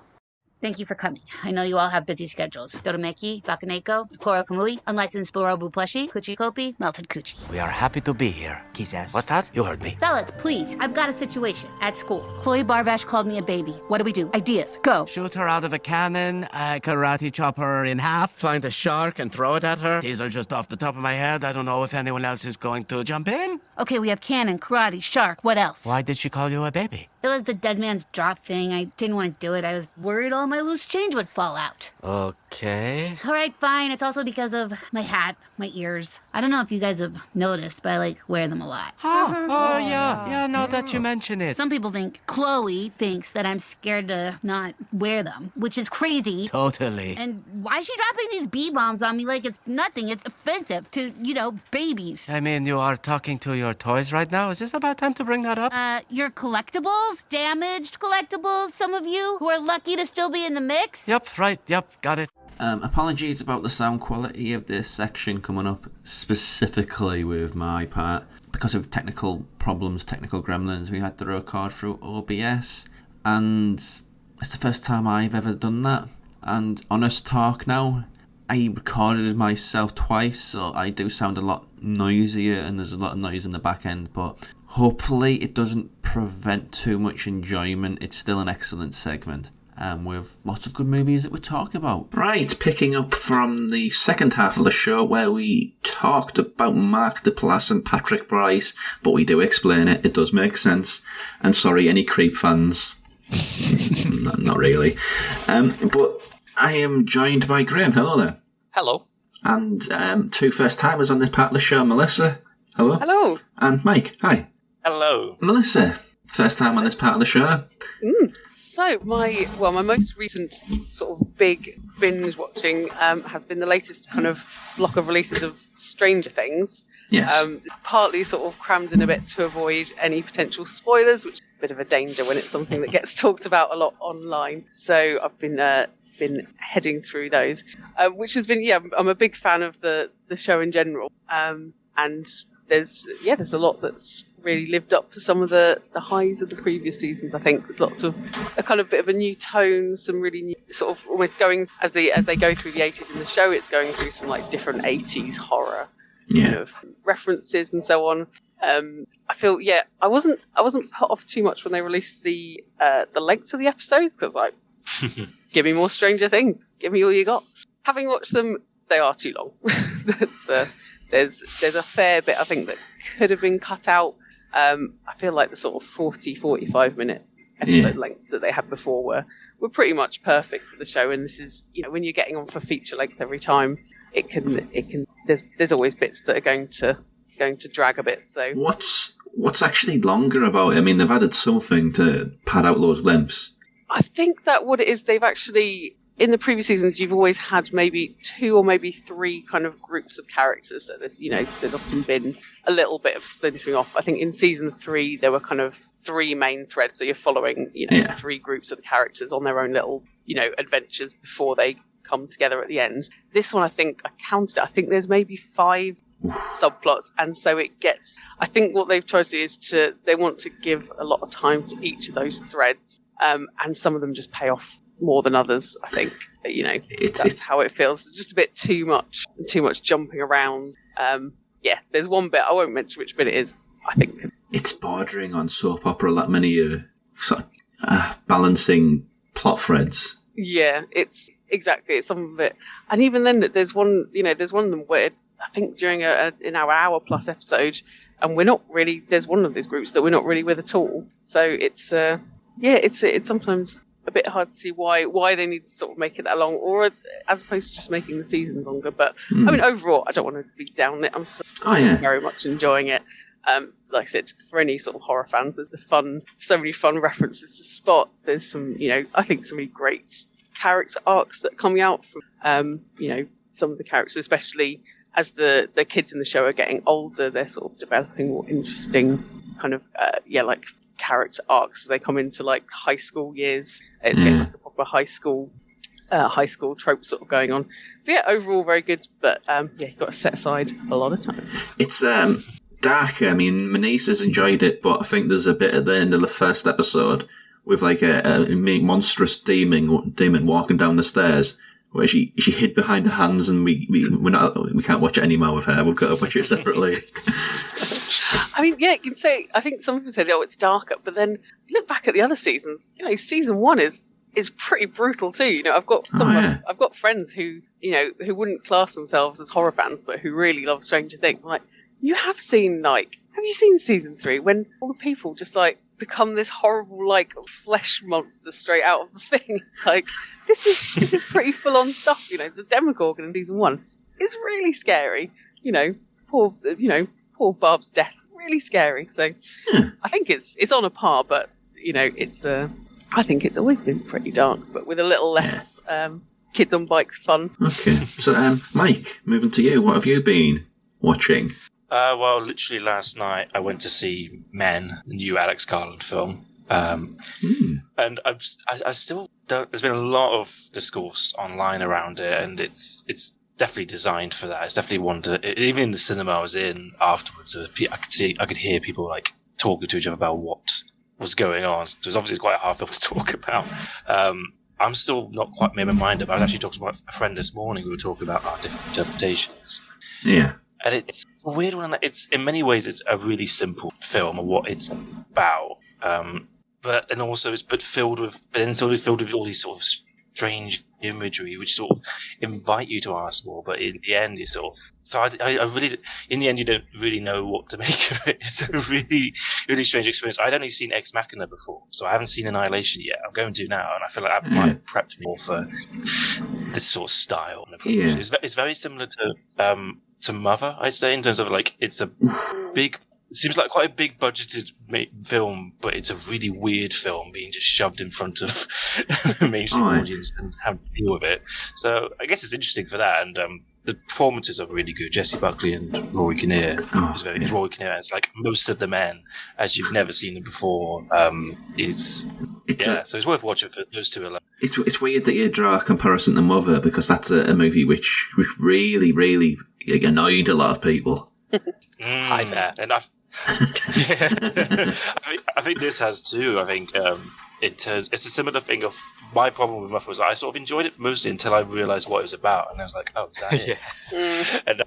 Thank you for coming. I know you all have busy schedules. Dodomeki, Bakaneko, Koro Kamui, Unlicensed Borobu Plushie, Kuchi Kopi, Melted Coochie. We are happy to be here. Kisses. What's that? You heard me. Fellas, please. I've got a situation at school. Chloe Barbash called me a baby. What do we do? Ideas. Go. Shoot her out of a cannon, karate chop her in half, find a shark and throw it at her. These are just off the top of my head. I don't know if anyone else is going to jump in. Okay, we have cannon, karate, shark. What else? Why did she call you a baby? It was the dead man's drop thing. I didn't want to do it. I was worried all my loose change would fall out. Okay. All right, fine. It's also because of my hat, my ears. I don't know if you guys have noticed, but I wear them a lot. Oh, yeah, now that you mention it. Some people think, Chloe thinks that I'm scared to not wear them, which is crazy. Totally. And why is she dropping these B-bombs on me like it's nothing? It's offensive to, babies. I mean, you are talking to your toys right now. Is this about time to bring that up? Your collectibles? Damaged collectibles? Some of you who are lucky to still be in the mix? Yep, right, got it. Apologies about the sound quality of this section coming up, specifically with my part. Because of technical problems, technical gremlins, we had to record through OBS, and it's the first time I've ever done that. And honest talk now, I recorded it myself twice, so I do sound a lot noisier, and there's a lot of noise in the back end, but hopefully it doesn't prevent too much enjoyment. It's still an excellent segment. With lots of good movies that we talk about. Right, picking up from the second half of the show where we talked about Mark Duplass and Patrick Brice, but we do explain it, it does make sense. And sorry, any Creep fans. Not really. But I am joined by Graham. Hello there. Hello. And two first-timers on this part of the show, Melissa. Hello. Hello. And Mike. Hi. Hello. Melissa, first time on this part of the show. So my most recent sort of big binge watching has been the latest kind of block of releases of Stranger Things. Yes. Partly sort of crammed in a bit to avoid any potential spoilers, which is a bit of a danger when it's something that gets talked about a lot online. So I've been heading through those, which has been I'm a big fan of the show in general, and there's a lot that's really lived up to some of the highs of the previous seasons. I think there's lots of a kind of bit of a new tone, some really new sort of almost going as they go through the 80s in the show, it's going through some like different 80s horror kind of references and so on. I feel I wasn't put off too much when they released the length of the episodes, because like, give me more Stranger Things, give me all you got. Having watched them, they are too long. There's a fair bit I think that could have been cut out. I feel like the sort of 40-45 minute episode length that they had before were pretty much perfect for the show. And this is, when you're getting on for feature length every time, it can there's always bits that are going to drag a bit. So what's actually longer about it? I mean, they've added something to pad out those lengths. I think that what it is, they've actually, in the previous seasons, you've always had maybe 2 or maybe 3 kind of groups of characters. So there's often been a little bit of splintering off. I think in season 3 there were kind of 3 main threads. So you're following 3 groups of the characters on their own little adventures before they come together at the end. This one, I think I counted it. I think there's maybe 5 subplots, and so it gets. I think what they've tried to do is they want to give a lot of time to each of those threads, and some of them just pay off more than others. I think that's how it feels. It's just a bit too much jumping around. There's one bit I won't mention which bit it is. I think it's bordering on soap opera. That many sort of balancing plot threads. Yeah, it's some of it, and even then there's one. There's one of them where I think during in our hour-plus episode, and we're not really. There's one of these groups that we're not really with at all. So it's it's sometimes a bit hard to see why they need to sort of make it that long, or as opposed to just making the season longer. But I mean, overall, I don't want to be down it. I'm very much enjoying it. Like I said, for any sort of horror fans, there's so many fun references to spot. There's some, I think some really great character arcs that are coming out from, some of the characters, especially as the kids in the show are getting older, they're sort of developing more interesting kind of, like character arcs as they come into like high school years. It's getting like a proper high school trope sort of going on. So yeah, overall very good, but you've got to set aside a lot of time. It's darker. I mean, my niece has enjoyed it, but I think there's a bit at the end of the first episode with like a monstrous demon walking down the stairs, where she hid behind her hands, and we can't watch it anymore with her. We've got to watch it separately. I mean, yeah, you can say. I think some people said, "Oh, it's darker," but then you look back at the other seasons. Season 1 is pretty brutal too. I've got I've got friends who who wouldn't class themselves as horror fans, but who really love Stranger Things. I'm like, have you seen season 3 when all the people just like become this horrible like flesh monster straight out of the thing? It's like this is pretty full on stuff. The Demogorgon in season 1 is really scary. Poor Barb's death, really scary. So I think it's on a par, but I think it's always been pretty dark, but with a little less kids on bikes fun. Okay, so Mike, moving to you, what have you been watching? Well, literally last night I went to see Men, the new Alex Garland film, and I still don't. There's been a lot of discourse online around it, and it's definitely designed for that. It's definitely one to, even in the cinema I was in afterwards, I could hear people like talking to each other about what was going on. So it's obviously quite a hard film to talk about. I'm still not quite made my mind up. I was actually talking to a friend this morning. We were talking about our different interpretations. Yeah. And it's a weird one. It's in many ways it's a really simple film of what it's about. But filled with all these sort of strange imagery, which sort of invite you to ask more. But in the end, you sort of. So I really, in the end, you don't really know what to make of it. It's a really, really strange experience. I'd only seen Ex Machina before, so I haven't seen Annihilation yet. I'm going to now, and I feel like that might have prepped me more for this sort of style. Yeah. It's very similar to Mother, I'd say, in terms of like it's a big. It seems like quite a big budgeted film, but it's a really weird film being just shoved in front of a mainstream audience and having to deal with it. So I guess it's interesting for that, and the performances are really good. Jesse Buckley and Rory Kinnear is very good. Rory Kinnear is like most of the men, as you've never seen them before. So it's worth watching for those two alone. It's weird that you draw a comparison to Mother, because that's a movie which really, really annoyed a lot of people. Hi there, and I think this has too. I think it's a similar thing of my problem with Muff was I sort of enjoyed it mostly until I realised what it was about, and I was like, oh, is that it? And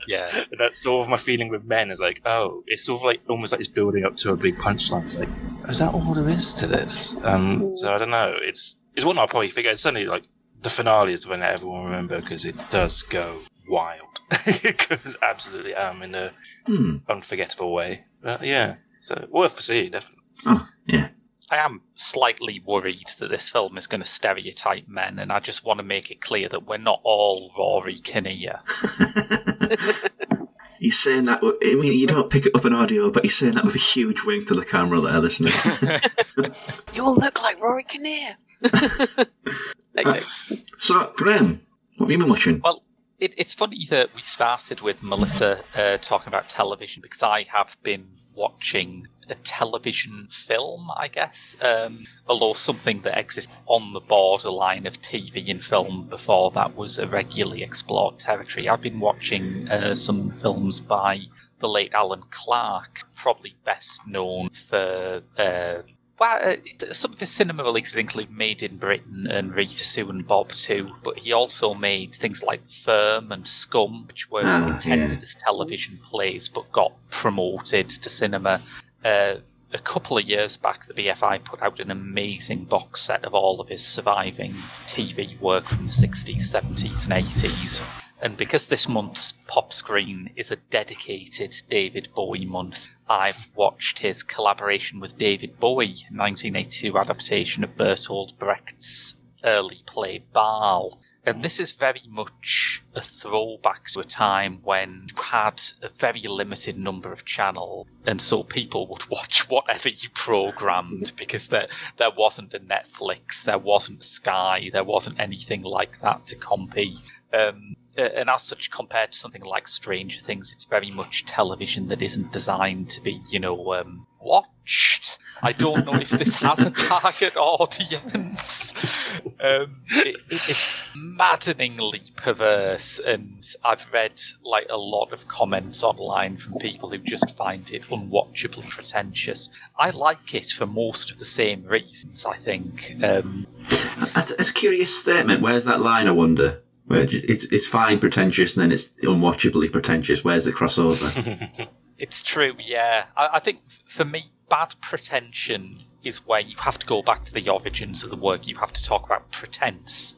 that's sort of my feeling with Men is like, oh, it's sort of like almost like it's building up to a big punchline. It's like, is that all there is to this? So I don't know. It's one I'll probably figure. It's certainly like the finale is the one that everyone will remember because it does go wild. It goes absolutely in a unforgettable way. Yeah, so worth seeing, definitely. Oh, yeah. I am slightly worried that this film is going to stereotype men, and I just want to make it clear that we're not all Rory Kinnear. He's saying that, I mean, you don't pick it up in audio, but he's saying that with a huge wink to the camera there, listeners. You all look like Rory Kinnear. So, Graham, what have you been watching? Well, it's funny that we started with Melissa talking about television, because I have been watching a television film, I guess, although something that exists on the borderline of TV and film before that was a regularly explored territory. I've been watching some films by the late Alan Clark, probably best known for some of his cinema releases include Made in Britain and Rita Sue and Bob too, but he also made things like Firm and Scum, which were intended as television plays but got promoted to cinema. A couple of years back, the BFI put out an amazing box set of all of his surviving TV work from the 60s, 70s and 80s. And because this month's Pop Screen is a dedicated David Bowie month, I've watched his collaboration with David Bowie, 1982 adaptation of Bertolt Brecht's early play Baal. And this is very much a throwback to a time when you had a very limited number of channels, and so people would watch whatever you programmed, because there wasn't a Netflix, there wasn't Sky, there wasn't anything like that to compete. And as such, compared to something like Stranger Things, it's very much television that isn't designed to be, watched. I don't know if this has a target audience. It's maddeningly perverse, and I've read a lot of comments online from people who just find it unwatchably pretentious. I like it for most of the same reasons, I think. That's a curious statement. Where's that line, I wonder? Where it's fine pretentious and then it's unwatchably pretentious. Where's the crossover? It's true, yeah. I think for me, bad pretension is where you have to go back to the origins of the work. You have to talk about pretense.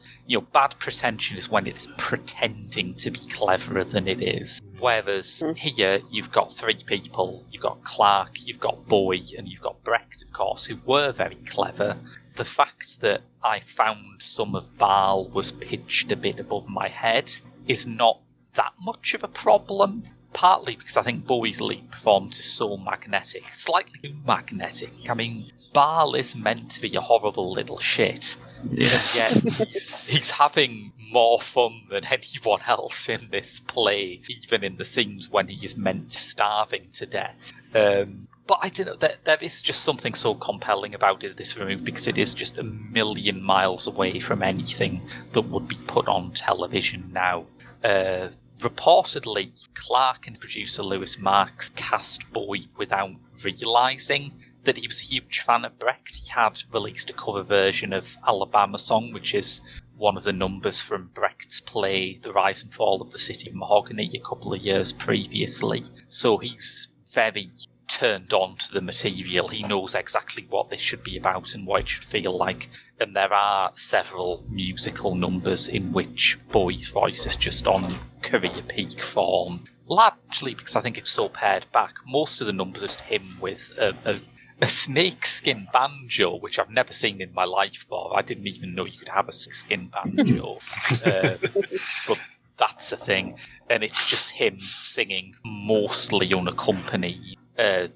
Bad pretension is when it's pretending to be cleverer than it is. Whereas here, you've got three people. You've got Clark, you've got Bowie, and you've got Brecht, of course, who were very clever. The fact that I found some of Baal was pitched a bit above my head is not that much of a problem. Partly because I think Bowie's lead performance is so magnetic, slightly too magnetic. I mean, Baal is meant to be a horrible little shit. Yeah. And yet he's having more fun than anyone else in this play, even in the scenes when he is meant starving to death. But I don't know, there is just something so compelling about it, this movie, because it is just a million miles away from anything that would be put on television now. Reportedly, Clark and producer Lewis Marks cast Bowie without realising that he was a huge fan of Brecht. He had released a cover version of Alabama Song, which is one of the numbers from Brecht's play The Rise and Fall of the City of Mahogany a couple of years previously. So he's very turned on to the material. He knows exactly what this should be about and what it should feel like. And there are several musical numbers in which Bowie's voice is just on career peak form. Largely because I think it's so pared back. Most of the numbers are just him with a snakeskin banjo, which I've never seen in my life before. I didn't even know you could have a snakeskin banjo. But that's a thing. And it's just him singing mostly unaccompanied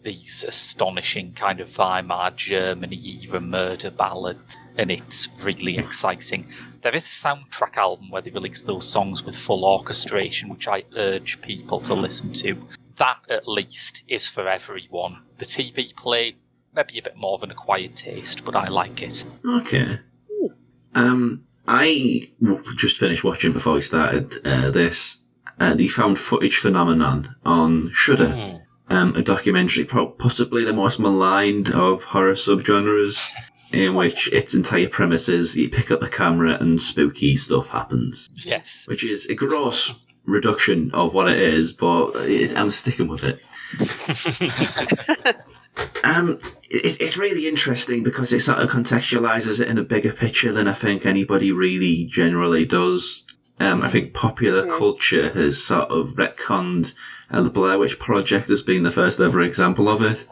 these astonishing kind of Weimar Germany-era murder ballads, and it's really exciting. There is a soundtrack album where they release those songs with full orchestration, which I urge people to listen to. That, at least, is for everyone. The TV play, maybe a bit more of an acquired taste, but I like it. Okay. I just finished watching before we started this, the found footage phenomenon on Shudder. A documentary, possibly the most maligned of horror subgenres. in which its entire premise is you pick up the camera and spooky stuff happens. Yes. Which is a gross reduction of what it is, but I'm sticking with it. It's really interesting because it sort of contextualises it in a bigger picture than I think anybody really generally does. I think popular culture has sort of retconned the Blair Witch Project as being the first ever example of it.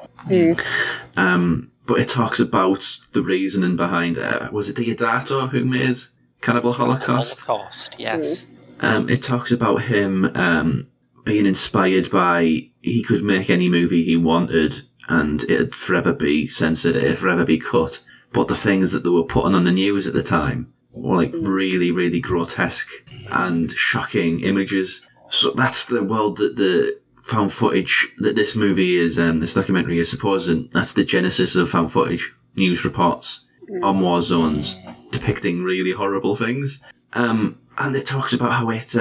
But it talks about the reasoning behind was it Diodato who made Cannibal Holocaust? Holocaust, yes. It talks about him being inspired by he could make any movie he wanted and it'd forever be censored, it'd forever be cut. But the things that they were putting on the news at the time were like really, really grotesque and shocking images. So that's the world that the found footage that this movie is, this documentary is supposing. That's the genesis of found footage news reports on war zones depicting really horrible things. And it talks about how it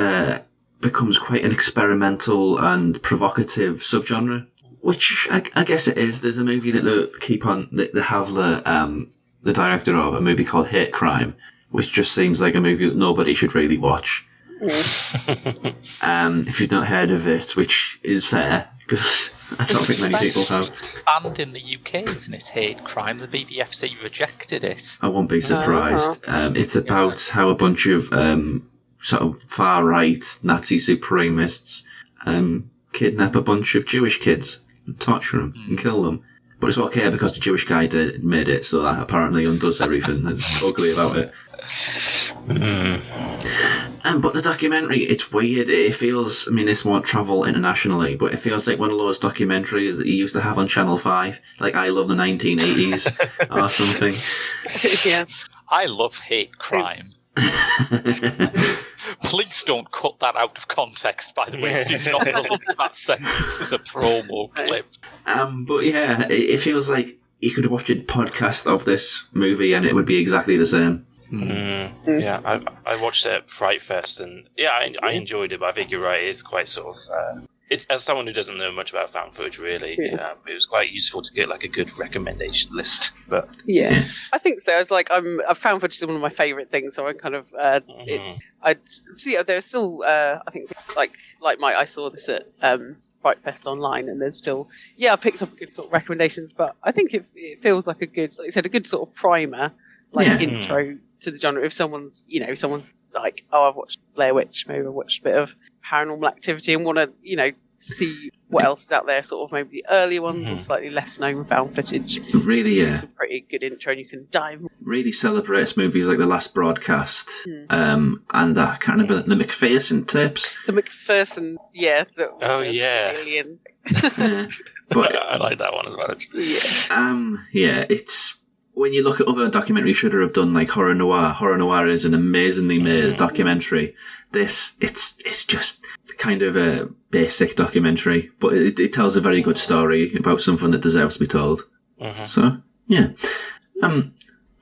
becomes quite an experimental and provocative subgenre, which I guess it is. There's a movie that they have the director of, a movie called Hate Crime, which just seems like a movie that nobody should really watch. If you've not heard of it, which is fair, because I don't think many people have. Banned in the UK, isn't it? Hate Crime. The BBFC rejected it. I won't be surprised. It's about how a bunch of sort of far-right Nazi supremists kidnap a bunch of Jewish kids and torture them and kill them. But it's okay because the Jewish guy made it, so that apparently undoes everything that's ugly about it. But the documentary, it's weird. It feels, this won't travel internationally, but it feels like one of those documentaries that you used to have on Channel 5, like I Love the 1980s or something. Yeah. I love Hate Crime. Please don't cut that out of context, by the way. Do not look at that sentence as a promo clip. But yeah, it feels like you could watch a podcast of this movie and it would be exactly the same. Yeah, I watched it at Fright Fest, and yeah, I enjoyed it, but I think you're right, it's quite sort of... it's, as someone who doesn't know much about found footage, really, it was quite useful to get like a good recommendation list. But yeah, I think there's like I found footage is one of my favourite things, so I kind of I'd see there's still I think it's like Mike, I saw this at Fright Fest online, and there's still I picked up good sort of recommendations, but I think it feels like a good, like you said, a good sort of primer, like intro to the genre. If someone's like, oh, I've watched Blair Witch, maybe I watched a bit of Paranormal Activity and want to see what else is out there, sort of maybe the earlier ones or slightly less known found footage. Really, it's a pretty good intro, and you can dive. Really celebrates movies like The Last Broadcast, and I can't remember the McPherson tapes. The McPherson, Alien. But I like that one as well. It's when you look at other documentaries you should have done, like Horror Noir. Horror Noir is an amazingly made documentary. This, it's just kind of a basic documentary, but it tells a very good story about something that deserves to be told. So, yeah.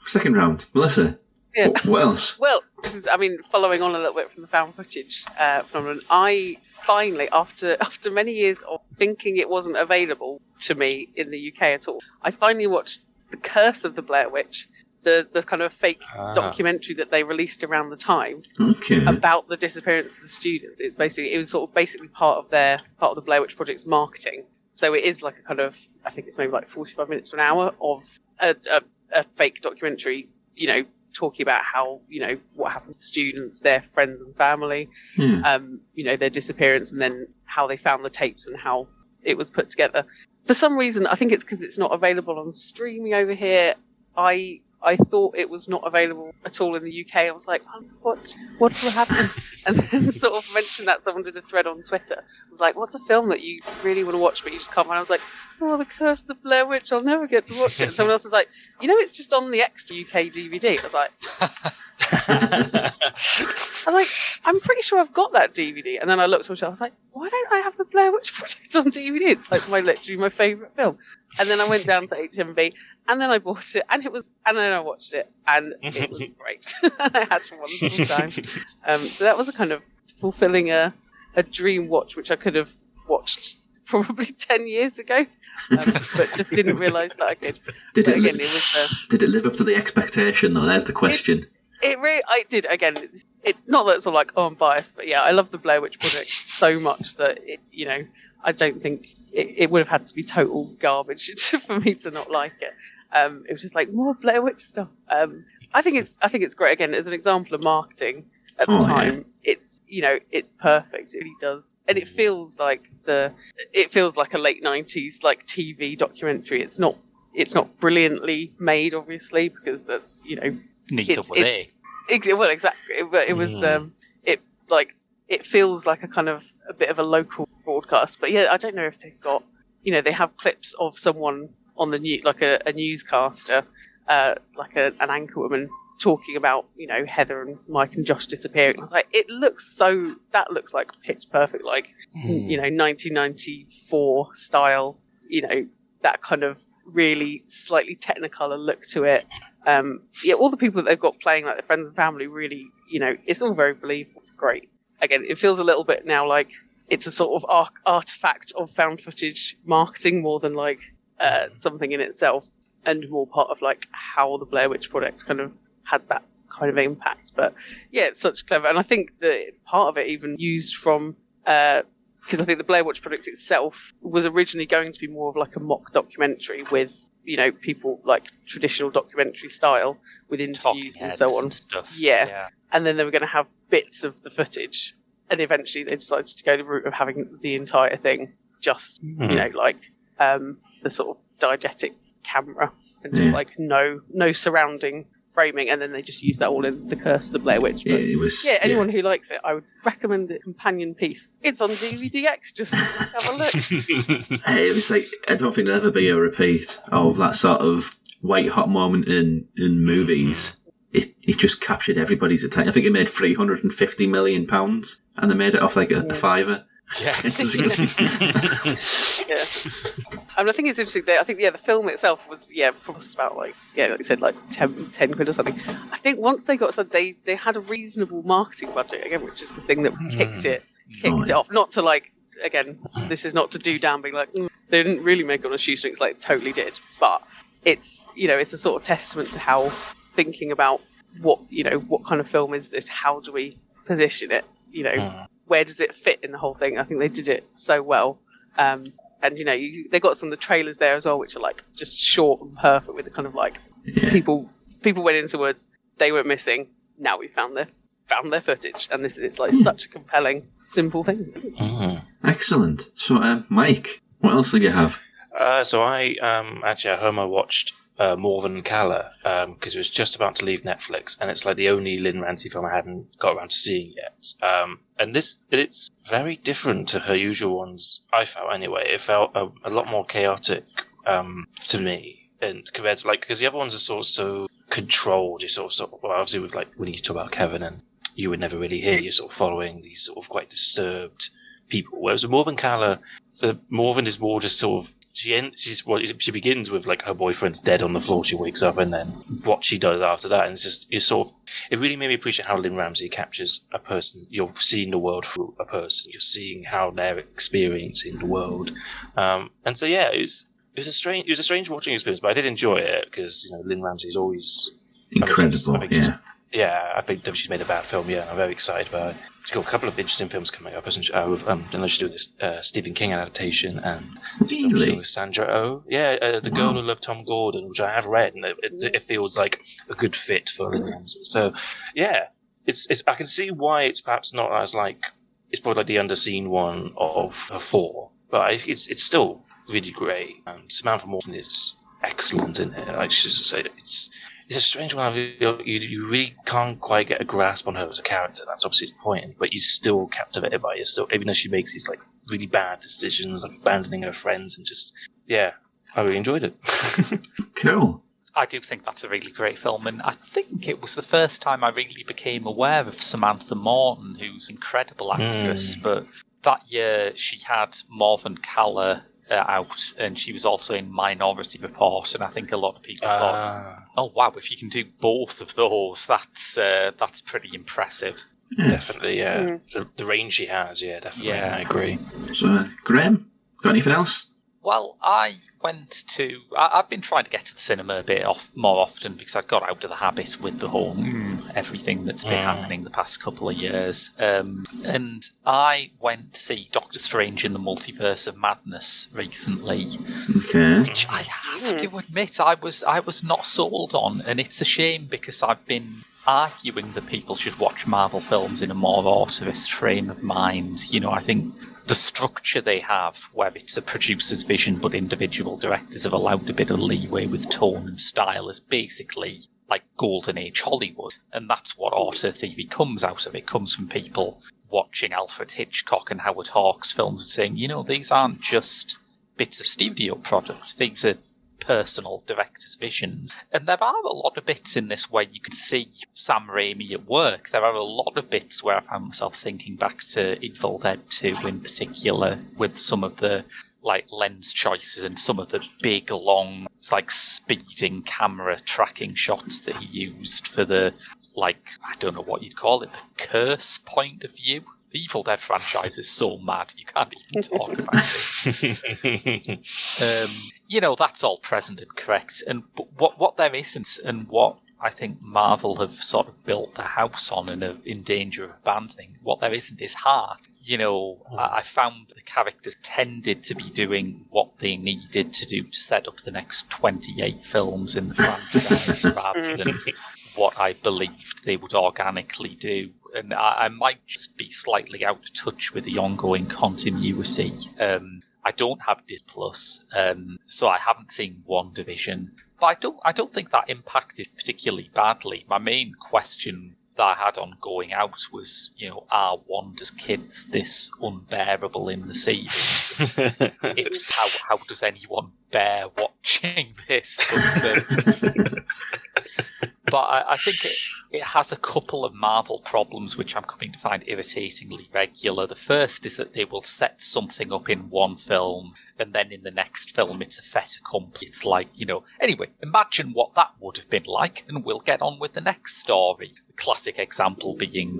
Second round, Melissa. Yeah. What else? Well, this is, following on a little bit from the found footage phenomenon, I finally, after many years of thinking it wasn't available to me in the UK at all, I finally watched The Curse of the Blair Witch, the kind of fake documentary that they released around the time about the disappearance of the students. It was basically part of the Blair Witch Project's marketing. So it is like a kind of, I think it's maybe like 45 minutes to an hour of a fake documentary, talking about how, what happened to students, their friends and family, their disappearance, and then how they found the tapes and how it was put together. For some reason, I think it's because it's not available on streaming over here. I thought it was not available at all in the UK. I was like, what will happen? And then sort of mentioned that someone did a thread on Twitter. I was like, what's a film that you really want to watch but you just can't find? I was like, The Curse of the Blair Witch, I'll never get to watch it. And someone else was like, it's just on the extra UK DVD. I was like, I'm pretty sure I've got that DVD. And then I looked on the shelf, I was like, why don't I have the Blair Witch Project on DVD? It's like literally my favourite film. And then I went down to HMV, and then I bought it, and then I watched it, and it was great. I had a wonderful time. So that was a kind of fulfilling a dream watch, which I could have watched probably 10 years ago, but just didn't realise that I could. Did But it, again, it was. did it live up to the expectation, though? There's the question. I did. Again, not that it's all like, oh, I'm biased, but yeah, I love the Blair Witch Project so much that I don't think it would have had to be total garbage for me to not like it. It was just like more Blair Witch stuff. I think it's great. Again, as an example of marketing at the time, it's perfect. It really does, and it feels like a late 90s like TV documentary. It's not brilliantly made, obviously, because that's neither were they. Well, exactly. But it was it feels like a kind of a bit of a local broadcast. But yeah, I don't know if they've got they have clips of someone on the news, like a newscaster, like an anchorwoman talking about Heather and Mike and Josh disappearing. I was like, that looks like pitch perfect, like 1994 style. That kind of really slightly Technicolor look to it. All the people that they've got playing, like their friends and family, really, it's all very believable. It's great. Again, it feels a little bit now like it's a sort of artifact of found footage marketing more than like something in itself, and more part of like how the Blair Witch Project kind of had that kind of impact. But yeah, it's such clever, and I think that part of it even used from because I think the Blair Witch Project itself was originally going to be more of like a mock documentary with people like traditional documentary style with interviews and so on. Stuff. Yeah, and then they were going to have bits of the footage, and eventually they decided to go the route of having the entire thing just the sort of diegetic camera and just like no surrounding framing, and then they just use that all in The Curse of the Blair Witch. But, anyone who likes it, I would recommend it. Companion piece. It's on DVDX. Just have a look. It was like, I don't think there'll ever be a repeat of that sort of white hot moment in movies. It just captured everybody's attention. I think it made £350 million, and they made it off like a fiver. Yeah. Yeah. I mean, I think it's interesting that I think the film itself was probably about like you said, like 10 quid or something. I think once they got they had a reasonable marketing budget again, which is the thing that kicked it off. Not to like, again, this is not to do down being like they didn't really make it on a shoestring, like totally did, but it's it's a sort of testament to how thinking about what kind of film is this, how do we position it, where does it fit in the whole thing. I think they did it so well. And they got some of the trailers there as well, which are like just short and perfect with the kind of like people went into words they were missing. Now we found their footage, and it's like such a compelling, simple thing. Excellent. So, Mike, what else did you have? So I actually at home I watched Morven Caller because it was just about to leave Netflix, and it's like the only Lynn Ramsey film I hadn't got around to seeing yet. And it's very different to her usual ones. I felt anyway. It felt a lot more chaotic to me, and compared to because the other ones are sort of so controlled. You're sort of well, obviously with like when you talk about Kevin and You Would Never Really Hear, you're sort of following these sort of quite disturbed people. Whereas with Morven Caller, Morven is more just sort of she begins with like her boyfriend's dead on the floor. She wakes up, and then what she does after that, and it really made me appreciate how Lynn Ramsey captures a person. You're seeing the world through a person. You're seeing how they're experiencing the world, and so it was a strange watching experience, but I did enjoy it because Lynn Ramsey's always incredible. I think she's made a bad film. Yeah, I'm very excited about it. She's got a couple of interesting films coming up, isn't she? I know she's doing this Stephen King adaptation, and really? With Sandra Oh. Yeah, The Girl Who Loved Tom Gordon, which I have read, and it feels like a good fit for Lynn Ramsey. So, yeah, it's I can see why it's perhaps not as it's probably like the underseen one of her four, but it's still really great. Samantha Morton is excellent in it. I should say it's a strange one. You really can't quite get a grasp on her as a character. That's obviously the point. But you're still captivated by her. Still, even though she makes these like really bad decisions, like abandoning her friends, and just I really enjoyed it. Cool. I do think that's a really great film, and I think it was the first time I really became aware of Samantha Morton, who's an incredible actress. But that year she had Morven Caller out, and she was also in Minority Report, and I think a lot of people thought, oh wow, if you can do both of those, that's pretty impressive. Yes. Definitely, yeah. The range she has, definitely. Yeah, I agree. So, Graham, Got anything else? Well, I went to... I've been trying to get to the cinema a bit more often because I got out of the habit with the whole everything that's been happening the past couple of years. And I went to see Doctor Strange in the Multiverse of Madness recently. Okay. Which I have to admit I was not sold on. And it's a shame because I've been arguing that people should watch Marvel films in a more autorist frame of mind. You know, I think... the structure they have, where it's a producer's vision but individual directors have allowed a bit of leeway with tone and style, is basically like Golden Age Hollywood. And that's what auteur theory comes out of. It comes from people watching Alfred Hitchcock and Howard Hawks films and saying, you know, these aren't just bits of studio products. These are personal director's visions. And there are a lot of bits in this where you can see Sam Raimi at work. There are a lot of bits where I found myself thinking back to Evil Dead 2 in particular, with some of the like lens choices and some of the big, long, like speeding camera tracking shots that he used for the, like, I don't know what you'd call it, the curse point of view. The Evil Dead franchise is so mad, you can't even talk about it. You know, that's all present and correct. And what there isn't, and what I think Marvel have sort of built the house on and are in danger of abandoning, what there isn't is heart. You know, I found the characters tended to be doing what they needed to do to set up the next 28 films in the franchise rather than what I believed they would organically do. And I might just be slightly out of touch with the ongoing continuity. I don't have Duplass, so I haven't seen WandaVision. But I don't think that impacted particularly badly. My main question that I had on going out was, you know, are Wanda's kids this unbearable in the series? If so, how does anyone bear watching this? But I think it has a couple of Marvel problems which I'm coming to find irritatingly regular. The first is that they will set something up in one film, and then in the next film it's a fait accompli. It's like, you know, anyway, imagine what that would have been like, and we'll get on with the next story. The classic example being,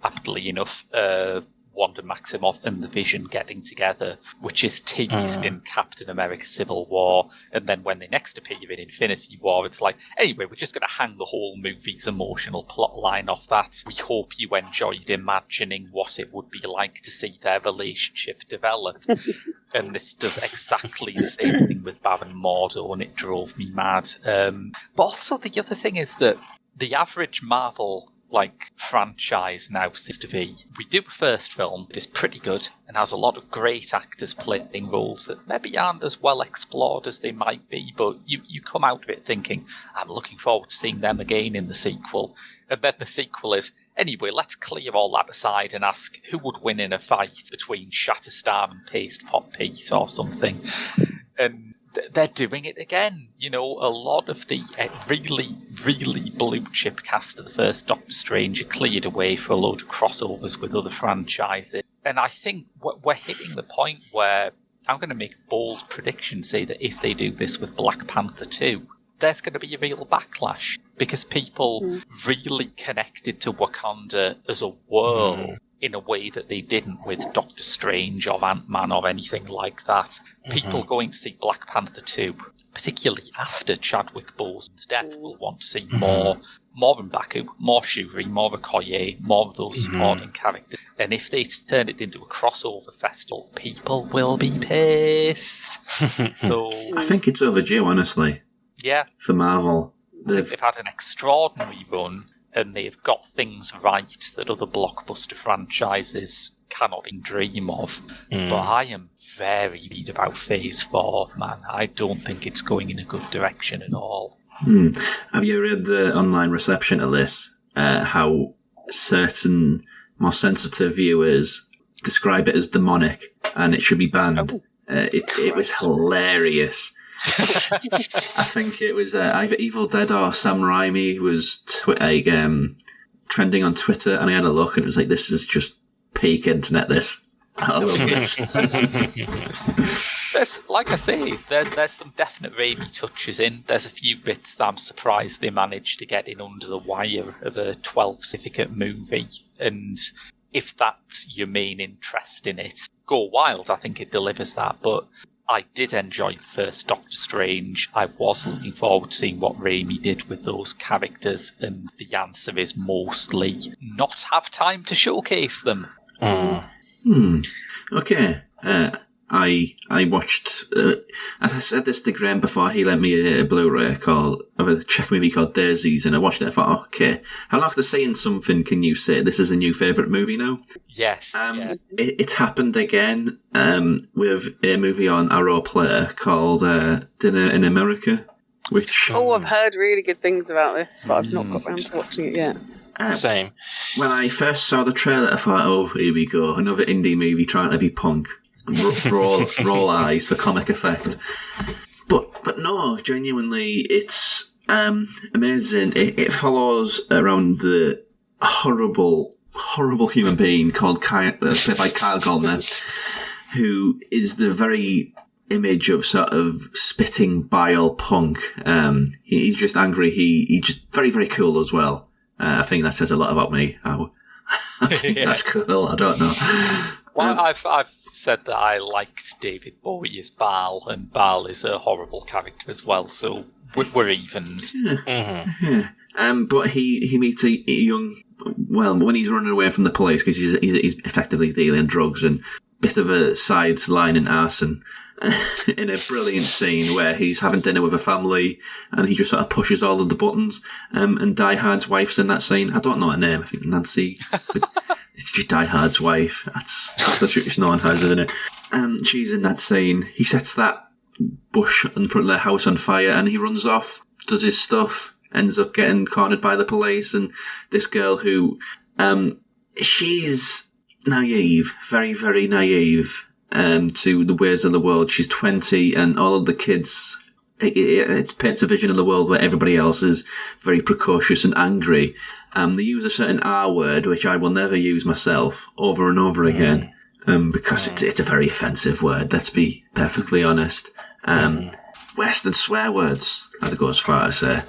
aptly enough, Wanda Maximoff and the Vision getting together, which is teased in Captain America Civil War, and then when they next appear in Infinity War, it's like, anyway, we're just going to hang the whole movie's emotional plot line off that. We hope you enjoyed imagining what it would be like to see their relationship develop. And this does exactly the same thing with Baron Mordo, and it drove me mad. But also the other thing is that the average Marvel franchise now seems to be, we do a first film that is pretty good and has a lot of great actors playing roles that maybe aren't as well explored as they might be, but you come out of it thinking, I'm looking forward to seeing them again in the sequel. And then the sequel is, anyway, let's clear all that aside and ask who would win in a fight between Shatterstar and Paste Pot Pete or something. And they're doing it again. You know, a lot of the really, really blue chip cast of the first Doctor Strange are cleared away for a load of crossovers with other franchises. And I think we're hitting the point where I'm going to make a bold prediction, say that if they do this with Black Panther 2, there's going to be a real backlash because people really connected to Wakanda as a world in a way that they didn't with Doctor Strange or Ant-Man or anything like that. People going to see Black Panther 2, particularly after Chadwick Boseman's death, will want to see more M'Baku, more Shuri, more Okoye, more of those supporting characters. And if they turn it into a crossover festival, people will be pissed. So I think it's overdue, honestly. Yeah. For Marvel. They've had an extraordinary run, and they've got things right that other blockbuster franchises cannot even dream of. But I am very worried about Phase 4, man. I don't think it's going in a good direction at all. Have you read the online reception of this? How certain more sensitive viewers describe it as demonic and it should be banned. It was hilarious. I think it was either Evil Dead or Sam Raimi was trending on Twitter, and I had a look, and it was like, this is just peak internet. This, I love this. Like I say, there's some definite Raimi touches in. There's a few bits that I'm surprised they managed to get in under the wire of a 12 certificate movie, and if that's your main interest in it, go wild. I think it delivers that. But I did enjoy the first Doctor Strange. I was looking forward to seeing what Raimi did with those characters, and the answer is mostly not have time to showcase them. Okay. I watched, as I said this to Graham before, he lent me a Blu-ray of a Czech movie called Daisies, and I watched it and I thought, okay, how after saying something can you say this is a new favourite movie now? Yes. It's happened again with a movie on Arrow Player called Dinner in America, which... Oh, I've heard really good things about this, but I've not got around to watching it yet. Same. When I first saw the trailer, I thought, oh, here we go, another indie movie trying to be punk. Roll eyes for comic effect. But no, genuinely, it's amazing. It follows around the horrible human being called played by Kyle Gallner, who is the very image of sort of spitting bile punk. He's just angry. He's just very, very cool as well. I think that says a lot about me. I think that's cool. I don't know. Well, I've said that I liked David Bowie as Baal, and Baal is a horrible character as well, so we're evens. Yeah. But he meets a young... Well, when he's running away from the police, because he's effectively dealing drugs, and bit of a sideline and arson in a brilliant scene where he's having dinner with a family and he just sort of pushes all of the buttons. And Die Hard's wife's in that scene. I don't know her name. I think Nancy... It's just Die Hard's wife. That's what she's known as, isn't it? She's in that scene. He sets that bush in front of their house on fire and he runs off, does his stuff, ends up getting cornered by the police. And this girl who, she's naive, very, very naive to the ways of the world. She's 20 and all of the kids... It paints a vision of the world where everybody else is very precocious and angry. They use a certain R word, which I will never use myself, over and over again, because it's a very offensive word, let's be perfectly honest. Western swear words, I'd go as far as say.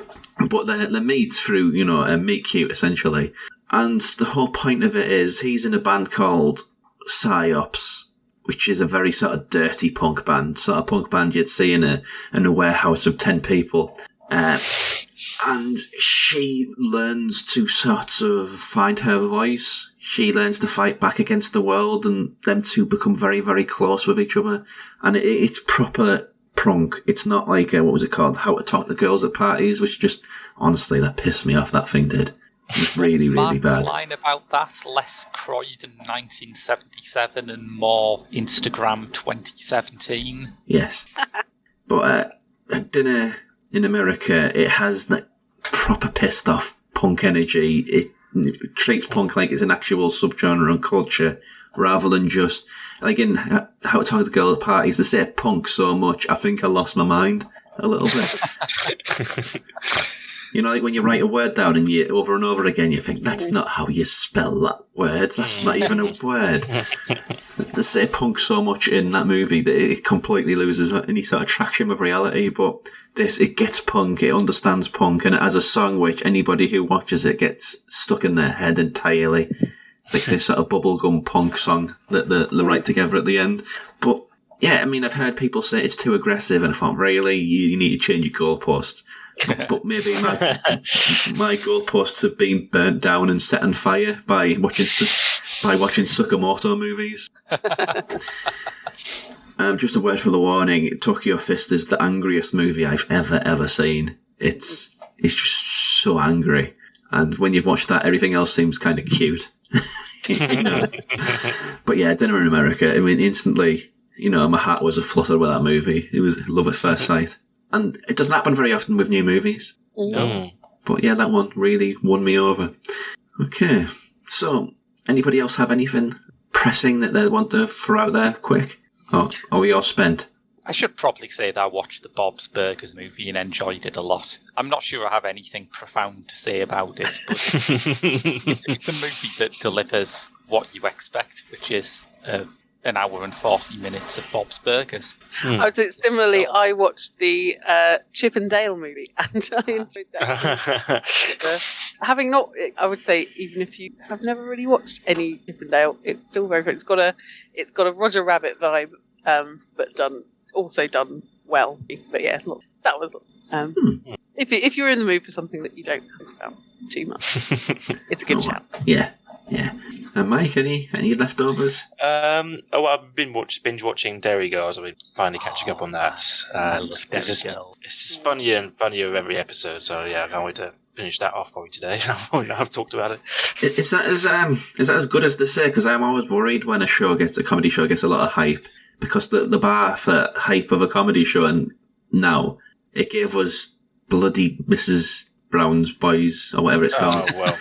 But they meet through, a meet cute, essentially. And the whole point of it is, he's in a band called Psyops, which is a very sort of dirty punk band, sort of punk band you'd see in a warehouse of 10 people. And she learns to sort of find her voice. She learns to fight back against the world, and them two become very, very close with each other. And it's proper prunk. It's not like, what was it called? How to Talk to Girls at Parties, which just, honestly, that pissed me off, that thing did. It was really, really bad. Line about that, less Croydon 1977 and more Instagram 2017. Yes. But Dinner in America, it has that proper pissed off punk energy. It treats punk like it's an actual subgenre and culture rather than just, like in How to Talk to Girl at Parties, they say punk so much, I think I lost my mind a little bit. Like when you write a word down and you over and over again, you think, that's not how you spell that word. That's not even a word. They say punk so much in that movie that it completely loses any sort of traction with reality. But it gets punk, it understands punk, and it has a song which anybody who watches it gets stuck in their head entirely. It's like this sort of bubblegum punk song that they write together at the end. But yeah, I mean, I've heard people say it's too aggressive, and I thought, really, you need to change your goalposts. But maybe my goalposts have been burnt down and set on fire by watching Sakamoto movies. Just a word for the warning: Tokyo Fist is the angriest movie I've ever seen. It's just so angry, and when you've watched that, everything else seems kind of cute. But yeah, Dinner in America. I mean, instantly, my heart was aflutter with that movie. It was love at first sight. And it doesn't happen very often with new movies. No. But yeah, that one really won me over. Okay. So, anybody else have anything pressing that they want to throw out there quick? Or are we all spent? I should probably say that I watched the Bob's Burgers movie and enjoyed it a lot. I'm not sure I have anything profound to say about it, but it's a movie that delivers what you expect, which is a an hour and 40 minutes of Bob's Burgers. I would say similarly, I watched the Chip and Dale movie, and I enjoyed that. Having not, I would say, even if you have never really watched any Chip and Dale, it's still very good. It's got a Roger Rabbit vibe, but done well. But yeah, look, that was. If you're in the mood for something that you don't think about too much, it's a good shout. Yeah. And Mike, any leftovers? I've been binge watching Dairy Girls. I've been finally catching up on that. I love Dairy Girls. It's just funnier and funnier with every episode. So yeah, I can't wait to finish that off probably today. I've talked about it. Is that as good as they say? Because I'm always worried when a comedy show gets a lot of hype, because the bar for hype of a comedy show, and now it gave us bloody Mrs. Brown's Boys or whatever it's called. Oh well.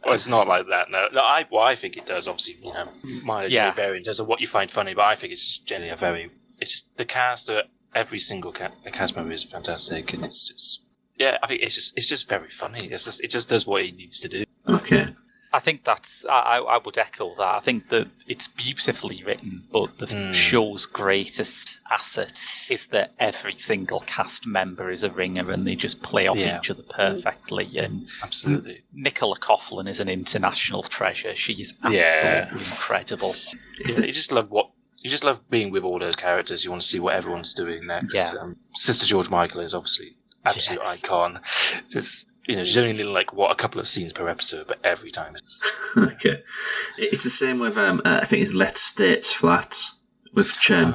Well, it's not like that. No, I think it does. Obviously, mileage may vary in terms of what you find funny, but I think it's just generally it's just the cast. Every single cast member is fantastic, and it's just I think it's just very funny. It just does what it needs to do. Okay. I think I would echo that. I think that it's beautifully written, but the show's greatest asset is that every single cast member is a ringer and they just play off each other perfectly. And absolutely, Nicola Coughlan is an international treasure. She is absolutely incredible. You just love being with all those characters. You want to see what everyone's doing next. Yeah. Sister George Michael is obviously absolute icon. Just. She's only a couple of scenes per episode, but every time it's... Okay. It's the same with, I think it's Let States Flats with Chen.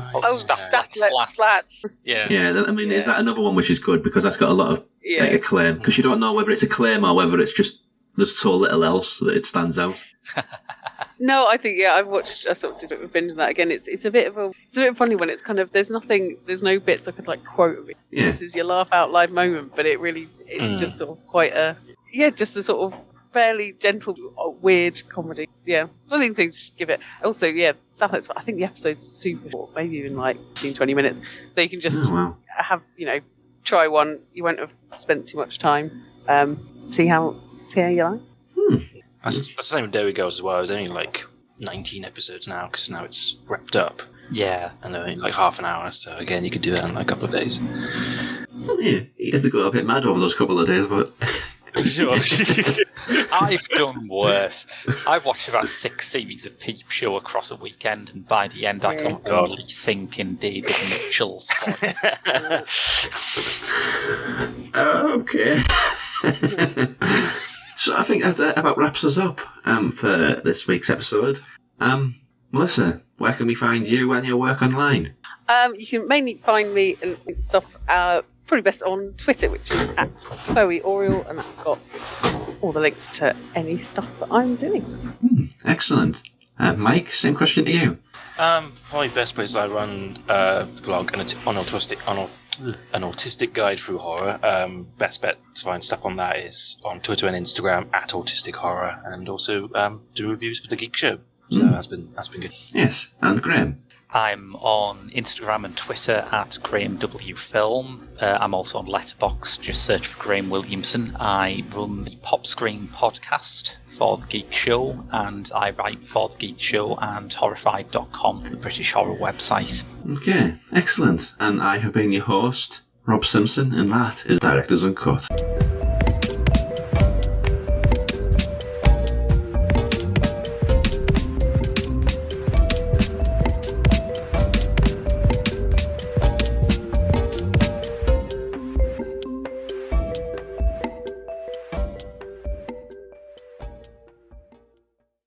Flats. Yeah. Yeah, I mean, is that another one which is good, because that's got a lot of acclaim? Because you don't know whether it's acclaim or whether it's just there's so little else that it stands out. No, I think I've watched. I sort of did a binge on that again. It's a bit funny when it's kind of there's no bits I could quote. Yeah. This is your laugh out loud moment, but it's just sort of quite just a sort of fairly gentle, weird comedy. Yeah, I think things just give it. Also, stuff like I think the episode's super short, maybe even 15-20 minutes, so you can just have try one. You won't have spent too much time. See how you like. That's the same with Dairy Girls as well. There's only 19 episodes now, because now it's wrapped up. Yeah. And they're only half an hour, so again, you could do that in a couple of days. Well, yeah, you have to go a bit mad over those couple of days, but... Sure. I've done worse. I watched about 6 series of Peep Show across a weekend, and by the end I could only think in David Mitchell's body. Okay. So I think that about wraps us up for this week's episode. Melissa, where can we find you and your work online? You can mainly find me and stuff probably best on Twitter, which is at Chloe Oriel, and that's got all the links to any stuff that I'm doing. Excellent. Mike, same question to you. Probably best place I run the blog An Autistic Guide Through Horror. Best bet to find stuff on that is on Twitter and Instagram at Autistic Horror, and also do reviews for the Geek Show. So that's been good. Yes, and Graham. I'm on Instagram and Twitter at Graham W Film. I'm also on Letterboxd. Just search for Graham Williamson. I run the Pop Screen podcast for the Geek Show, and I write for the Geek Show and Horrified.com, the British horror website. Okay, excellent. And I have been your host, Rob Simpson, and that is Directors Uncut.